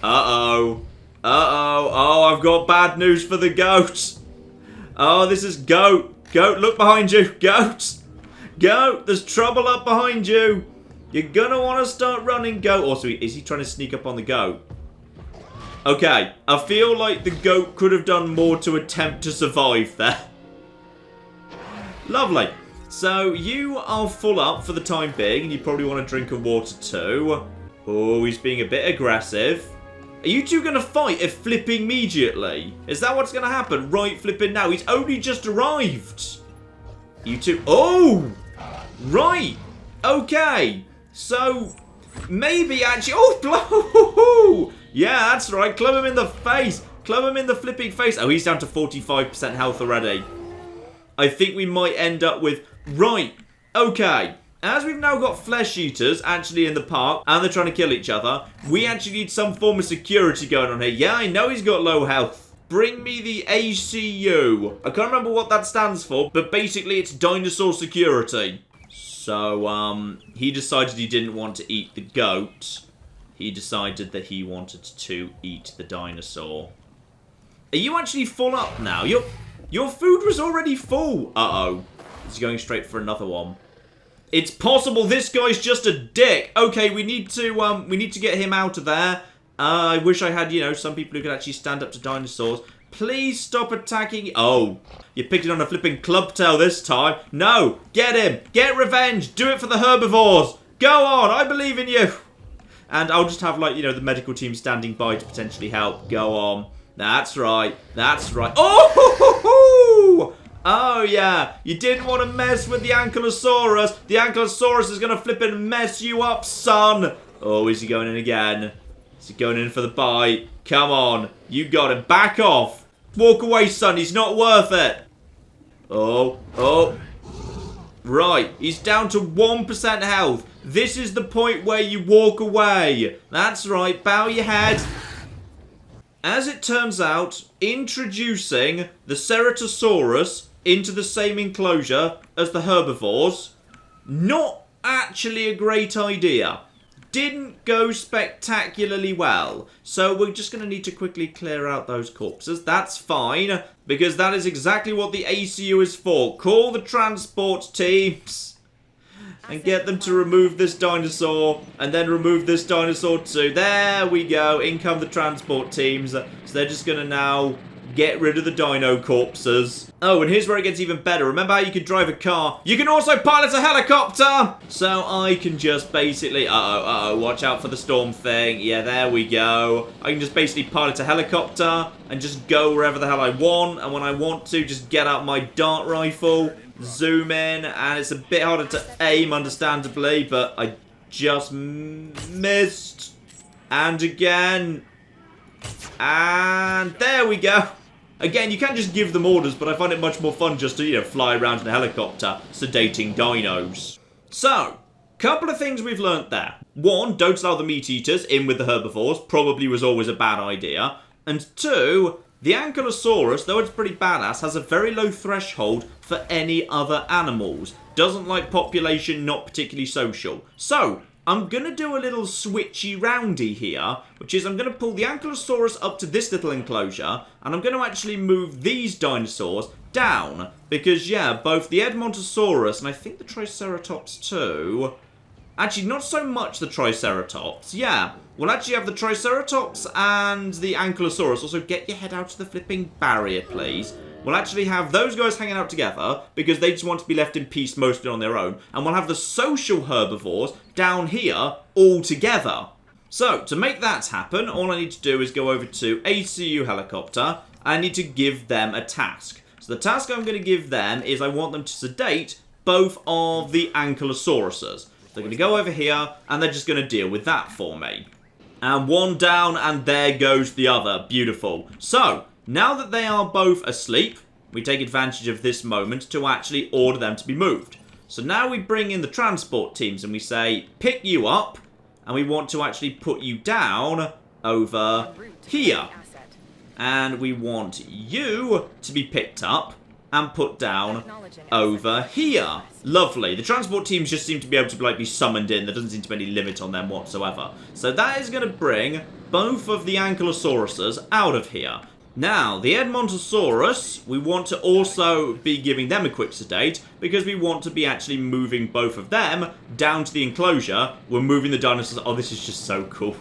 Uh-oh. Uh-oh. Oh, I've got bad news for the goat. Oh, this is goat. Goat, look behind you. Goat. Goat, there's trouble up behind you. You're gonna want to start running, goat. Also, is he trying to sneak up on the goat? Okay, I feel like the goat could have done more to attempt to survive there. Lovely. So, you are full up for the time being, and you probably want to drink a water too. Oh, he's being a bit aggressive. Are you two going to fight if flipping immediately? Is that what's going to happen? Right, flipping now. He's only just arrived. You two... Oh! Right. Okay. So, maybe actually... Oh, blow! Yeah, that's right. Club him in the face. Club him in the flipping face. Oh, he's down to 45% health already. I think we might end up with... Right. Okay. As we've now got flesh eaters actually in the park, and they're trying to kill each other, we actually need some form of security going on here. Yeah, I know he's got low health. Bring me the ACU. I can't remember what that stands for, but basically it's dinosaur security. So, he decided he didn't want to eat the goat. He decided that he wanted to eat the dinosaur. Are you actually full up now? Your food was already full. Uh-oh. He's going straight for another one. It's possible this guy's just a dick. Okay, we need to get him out of there. I wish I had, you know, some people who could actually stand up to dinosaurs. Please stop attacking. Oh, you picked it on a flipping club tail this time. No, get him. Get revenge. Do it for the herbivores. Go on, I believe in you. And I'll just have, like, you know, the medical team standing by to potentially help. Go on. That's right. That's right. Oh, ho, ho, ho. Oh, yeah. You didn't want to mess with the Ankylosaurus. The Ankylosaurus is going to flip and mess you up, son. Oh, is he going in again? Is he going in for the bite? Come on. You got him. Back off. Walk away, son. He's not worth it. Oh. Oh. Right. He's down to 1% health. This is the point where you walk away. That's right. Bow your head. As it turns out, introducing the Ceratosaurus into the same enclosure as the herbivores, not actually a great idea. Didn't go spectacularly well. So we're just going to need to quickly clear out those corpses. That's fine, because that is exactly what the ACU is for. Call the transport teams and get them to remove this dinosaur, and then remove this dinosaur too. There we go. In come the transport teams. So they're just going to now get rid of the dino corpses. Oh, and here's where it gets even better. Remember how you can drive a car? You can also pilot a helicopter! So I can just basically... Uh-oh, watch out for the storm thing. Yeah, there we go. I can just basically pilot a helicopter and just go wherever the hell I want. And when I want to, just get out my dart rifle, zoom in, and it's a bit harder to aim, understandably, but I just missed. And again. And there we go. Again, you can't just give them orders, but I find it much more fun just to, you know, fly around in a helicopter, sedating dinos. So, couple of things we've learnt there. One, don't allow the meat eaters in with the herbivores. Probably was always a bad idea. And two, the Ankylosaurus, though it's pretty badass, has a very low threshold for any other animals. Doesn't like population, not particularly social. So, I'm going to do a little switchy roundy here, which is I'm going to pull the Ankylosaurus up to this little enclosure, and I'm going to actually move these dinosaurs down. Because, yeah, both the Edmontosaurus, and I think the Triceratops too... Actually, not so much the Triceratops. Yeah, we'll actually have the Triceratops and the Ankylosaurus. Also, get your head out of the flipping barrier, please. We'll actually have those guys hanging out together because they just want to be left in peace mostly on their own. And we'll have the social herbivores down here all together. So, to make that happen, all I need to do is go over to ACU helicopter. I need to give them a task. So the task I'm going to give them is I want them to sedate both of the Ankylosauruses. They're going to go over here and they're just going to deal with that for me. And one down and there goes the other. Beautiful. So, now that they are both asleep, we take advantage of this moment to actually order them to be moved. So now we bring in the transport teams and we say, pick you up, and we want to actually put you down over here. And we want you to be picked up and put down over here. Lovely. The transport teams just seem to be able to like be summoned in. There doesn't seem to be any limit on them whatsoever. So that is going to bring both of the Ankylosauruses out of here. Now, the Edmontosaurus, we want to also be giving them a quick sedate because we want to be actually moving both of them down to the enclosure. We're moving the dinosaurs. Oh, this is just so cool.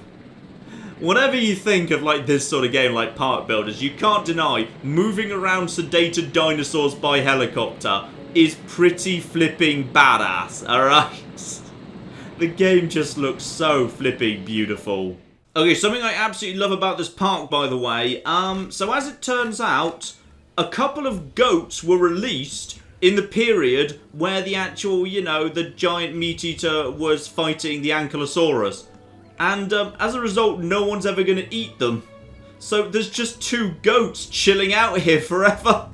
Whatever you think of like this sort of game like Park Builders, you can't deny moving around sedated dinosaurs by helicopter is pretty flipping badass, alright? The game just looks so flipping beautiful. Okay, something I absolutely love about this park, by the way, so as it turns out, a couple of goats were released in the period where the actual, you know, the giant meat eater was fighting the Ankylosaurus. And as a result, no one's ever going to eat them. So there's just 2 goats chilling out here forever.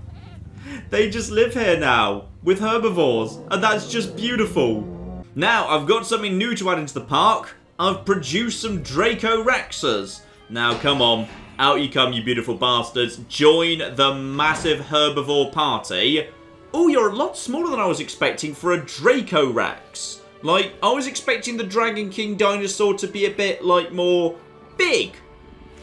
They just live here now, with herbivores, and that's just beautiful. Now, I've got something new to add into the park. I've produced some Dracorexes. Now, come on. Out you come, you beautiful bastards. Join the massive herbivore party. Oh, you're a lot smaller than I was expecting for a Dracorex. Like, I was expecting the Dragon King dinosaur to be a bit, like, more big.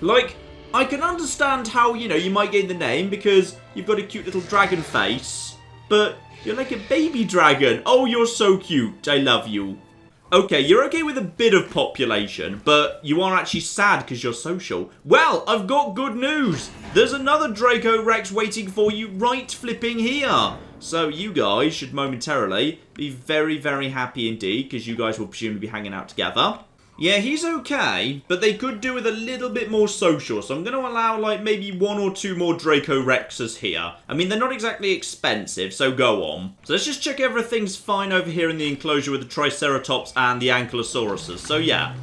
Like, I can understand how, you know, you might gain the name because you've got a cute little dragon face. But you're like a baby dragon. Oh, you're so cute. I love you. Okay, you're okay with a bit of population, but you are actually sad because you're social. Well, I've got good news. There's another Dracorex waiting for you right flipping here. So you guys should momentarily be very, very happy indeed because you guys will presumably be hanging out together. Yeah, he's okay, but they could do with a little bit more social, so I'm going to allow, like, maybe 1 or 2 more Dracorexes here. I mean, they're not exactly expensive, so go on. So let's just check everything's fine over here in the enclosure with the Triceratops and the Ankylosauruses. So yeah,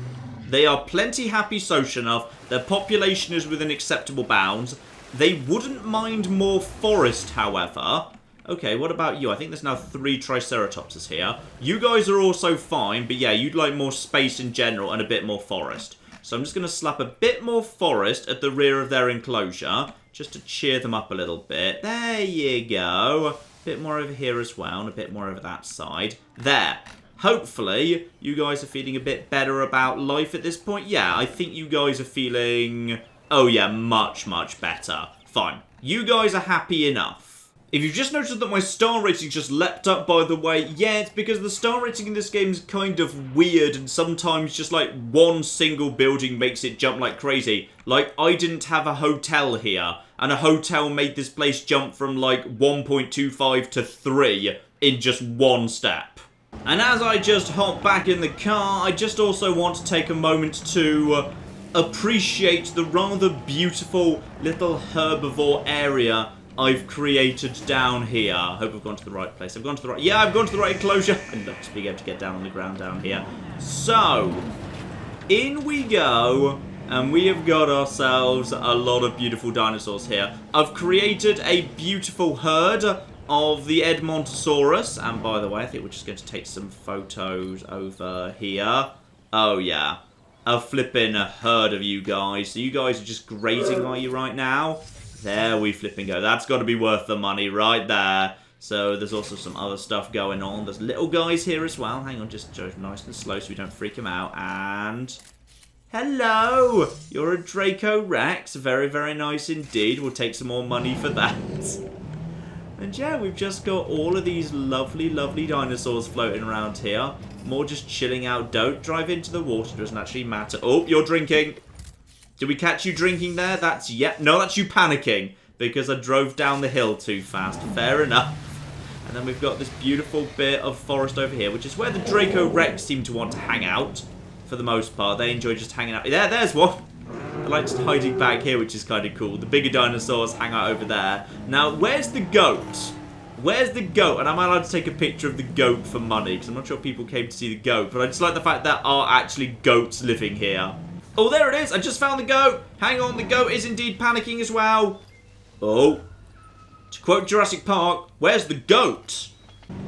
they are plenty happy social enough. Their population is within acceptable bounds. They wouldn't mind more forest, however. Okay, what about you? I think there's now 3 Triceratopses here. You guys are also fine, but yeah, you'd like more space in general and a bit more forest. So I'm just going to slap a bit more forest at the rear of their enclosure, just to cheer them up a little bit. There you go. A bit more over here as well, and a bit more over that side. There. Hopefully, you guys are feeling a bit better about life at this point. Yeah, I think you guys are feeling... Oh yeah, much, much better. Fine. You guys are happy enough. If you've just noticed that my star rating just leapt up, by the way, yeah, it's because the star rating in this game is kind of weird and sometimes just like one single building makes it jump like crazy. Like, I didn't have a hotel here, and a hotel made this place jump from like 1.25 to 3 in just one step. And as I just hop back in the car, I just also want to take a moment to appreciate the rather beautiful little herbivore area I've created down here. I hope I've gone to the right place. I've gone to the right... Yeah, I've gone to the right enclosure. I'd love to be able to get down on the ground down here. So, in we go. And we have got ourselves a lot of beautiful dinosaurs here. I've created a beautiful herd of the Edmontosaurus. And by the way, I think we're just going to take some photos over here. Oh, yeah. A flipping herd of you guys. So you guys are just grazing, are you, right now? There we flipping go. That's got to be worth the money right there. So there's also some other stuff going on. There's little guys here as well. Hang on, just nice and slow so we don't freak them out. And... hello! You're a Dracorex. Very, very nice indeed. We'll take some more money for that. And yeah, we've just got all of these lovely, lovely dinosaurs floating around here. More just chilling out. Don't drive into the water. Doesn't actually matter. Oh, you're drinking. Did we catch you drinking there? That's... yeah. No, that's you panicking. Because I drove down the hill too fast. Fair enough. And then we've got this beautiful bit of forest over here, which is where the Dracorex seem to want to hang out. For the most part. They enjoy just hanging out. There's one. I like just hiding back here, which is kind of cool. The bigger dinosaurs hang out over there. Now, where's the goat? Where's the goat? And am I allowed to take a picture of the goat for money? Because I'm not sure people came to see the goat. But I just like the fact there are actually goats living here. Oh, there it is. I just found the goat. Hang on, the goat is indeed panicking as well. Oh. To quote Jurassic Park, where's the goat?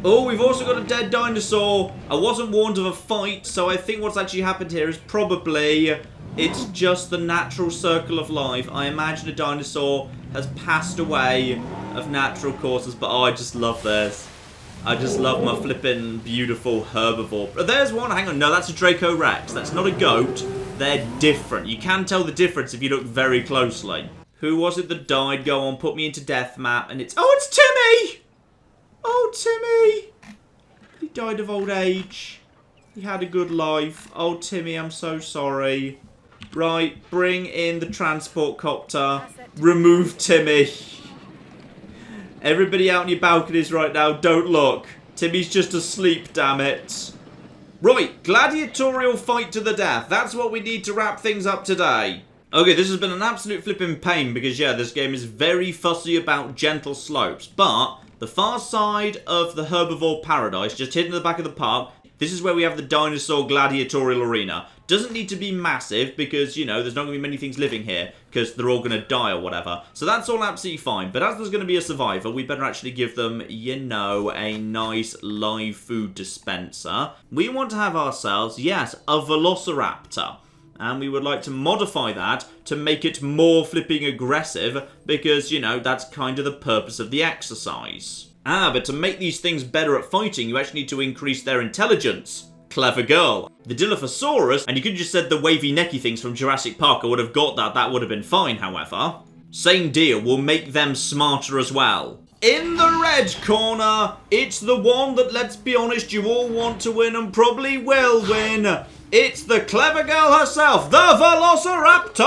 Oh, we've also got a dead dinosaur. I wasn't warned of a fight, so I think what's actually happened here is probably... it's just the natural circle of life. I imagine a dinosaur has passed away of natural causes, but oh, I just love this. I just love my flippin' beautiful herbivore. There's one. Hang on. No, that's a Dracorex. That's not a goat. they're different. You can tell the difference if you look very closely. Who was it that died? Go on, put me into death map. And it's... Oh, it's Timmy! Oh, Timmy! He died of old age. He had a good life. Oh, Timmy, I'm so sorry. Right, bring in the transport copter. Remove Timmy. Everybody out on your balconies right now, don't look. Timmy's just asleep, damn it. Right, gladiatorial fight to the death. That's what we need to wrap things up today. Okay, this has been an absolute flipping pain because, yeah, this game is very fussy about gentle slopes. But the far side of the herbivore paradise, just hidden in the back of the park, this is where we have the dinosaur gladiatorial arena. Doesn't need to be massive because, you know, there's not going to be many things living here because they're all going to die or whatever. So that's all absolutely fine. But as there's going to be a survivor, we better actually give them, you know, a nice live food dispenser. We want to have ourselves, yes, a velociraptor. And we would like to modify that to make it more flipping aggressive because, you know, that's kind of the purpose of the exercise. But to make these things better at fighting, you actually need to increase their intelligence. Clever girl. The Dilophosaurus, and you could have just said the wavy necky things from Jurassic Park, I would have got that, that would have been fine, however. Same deal, we'll make them smarter as well. In the red corner, it's the one that, let's be honest, you all want to win and probably will win. It's the clever girl herself, the Velociraptor!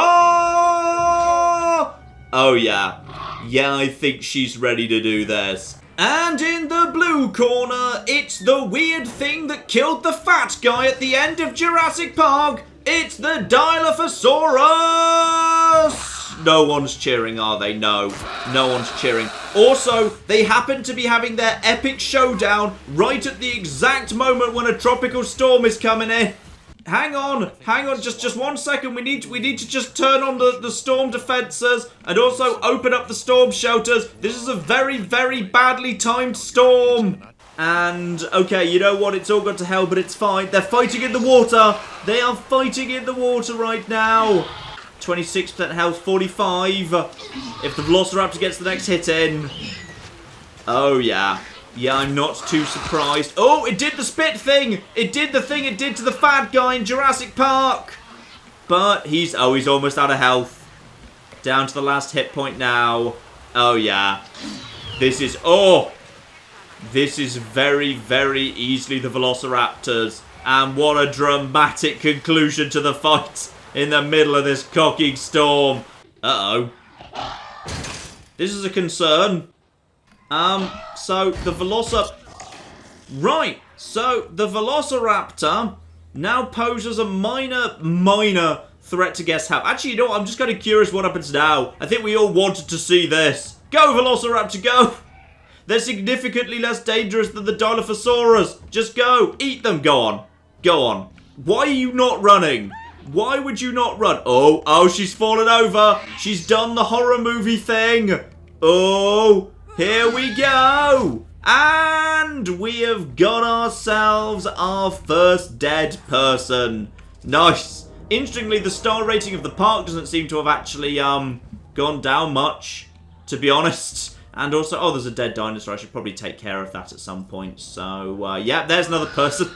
Oh yeah. Yeah, I think she's ready to do this. And in the blue corner, it's the weird thing that killed the fat guy at the end of Jurassic Park. It's the Dilophosaurus! No one's cheering, are they? No. No one's cheering. Also, they happen to be having their epic showdown right at the exact moment when a tropical storm is coming in. Hang on, just 1 second. We need to just turn on the storm defenses and also open up the storm shelters. This is a very, very badly timed storm. And, okay, you know what? It's all gone to hell, but it's fine. They're fighting in the water. They are fighting in the water right now. 26% health, 45. If the Velociraptor gets the next hit in. Oh, yeah. Yeah, I'm not too surprised. Oh, it did the spit thing! It did the thing it did to the fat guy in Jurassic Park! But he's almost out of health. Down to the last hit point now. Oh, yeah. This is very, very easily the Velociraptors. And what a dramatic conclusion to the fight in the middle of this cocking storm. Uh-oh. This is a concern. So the Velociraptor now poses a minor threat to guest health. Actually, you know what? I'm just kind of curious what happens now. I think we all wanted to see this. Go, Velociraptor, go! They're significantly less dangerous than the Dilophosaurus. Just go. Eat them. Go on. Go on. Why are you not running? Why would you not run? Oh, she's fallen over. She's done the horror movie thing. Oh, here we go. And we have got ourselves our first dead person. Nice. Interestingly, the star rating of the park doesn't seem to have actually gone down much, to be honest. And also, oh, there's a dead dinosaur. I should probably take care of that at some point. So, yeah, there's another person.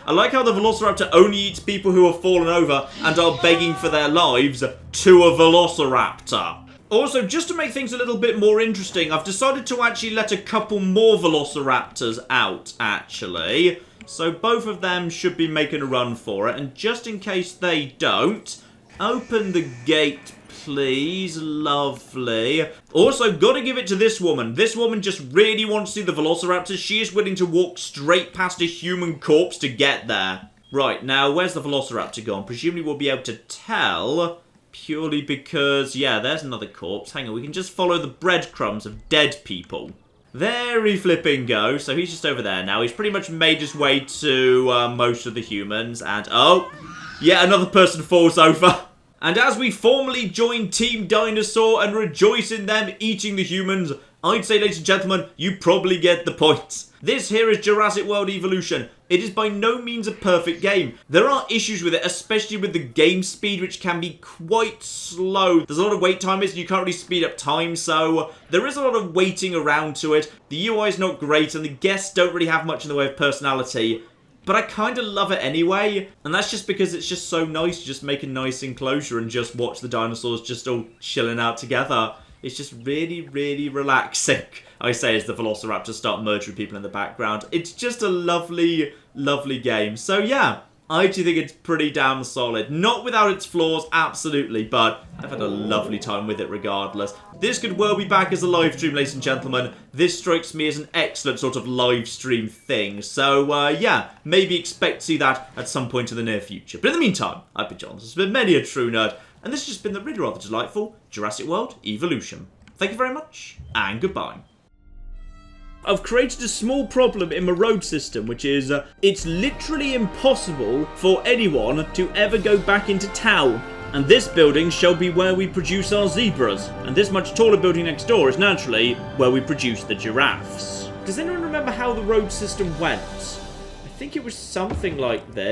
I like how the Velociraptor only eats people who have fallen over and are begging for their lives to a Velociraptor. Also, just to make things a little bit more interesting, I've decided to actually let a couple more Velociraptors out, actually. So both of them should be making a run for it. And just in case they don't, open the gate, please. Lovely. Also, gotta give it to this woman. This woman just really wants to see the Velociraptors. She is willing to walk straight past a human corpse to get there. Right, now, where's the Velociraptor gone? Presumably we'll be able to tell, purely because, yeah, there's another corpse. Hang on, we can just follow the breadcrumbs of dead people. There he flipping goes. So he's just over there now. He's pretty much made his way to most of the humans. And, oh, yeah, another person falls over. And as we formally join Team Dinosaur and rejoice in them eating the humans, I'd say, ladies and gentlemen, you probably get the point. This here is Jurassic World Evolution. It is by no means a perfect game. There are issues with it, especially with the game speed, which can be quite slow. There's a lot of wait timers and you can't really speed up time, so there is a lot of waiting around to it. The UI is not great and the guests don't really have much in the way of personality. but I kind of love it anyway, and that's just because it's just so nice to just make a nice enclosure and just watch the dinosaurs just all chilling out together. It's just really, really relaxing. I say as the velociraptors start murdering people in the background. It's just a lovely, lovely game. So yeah, I do think it's pretty damn solid. Not without its flaws, absolutely, but I've had a lovely time with it regardless. This could well be back as a live stream, ladies and gentlemen. This strikes me as an excellent sort of live stream thing. So yeah, maybe expect to see that at some point in the near future. But in the meantime, I've been John. This has been many a true nerd. And this has just been the really rather delightful Jurassic World Evolution. Thank you very much, and goodbye. I've created a small problem in my road system, which is, it's literally impossible for anyone to ever go back into town. And this building shall be where we produce our zebras. And this much taller building next door is naturally where we produce the giraffes. Does anyone remember how the road system went? I think it was something like this.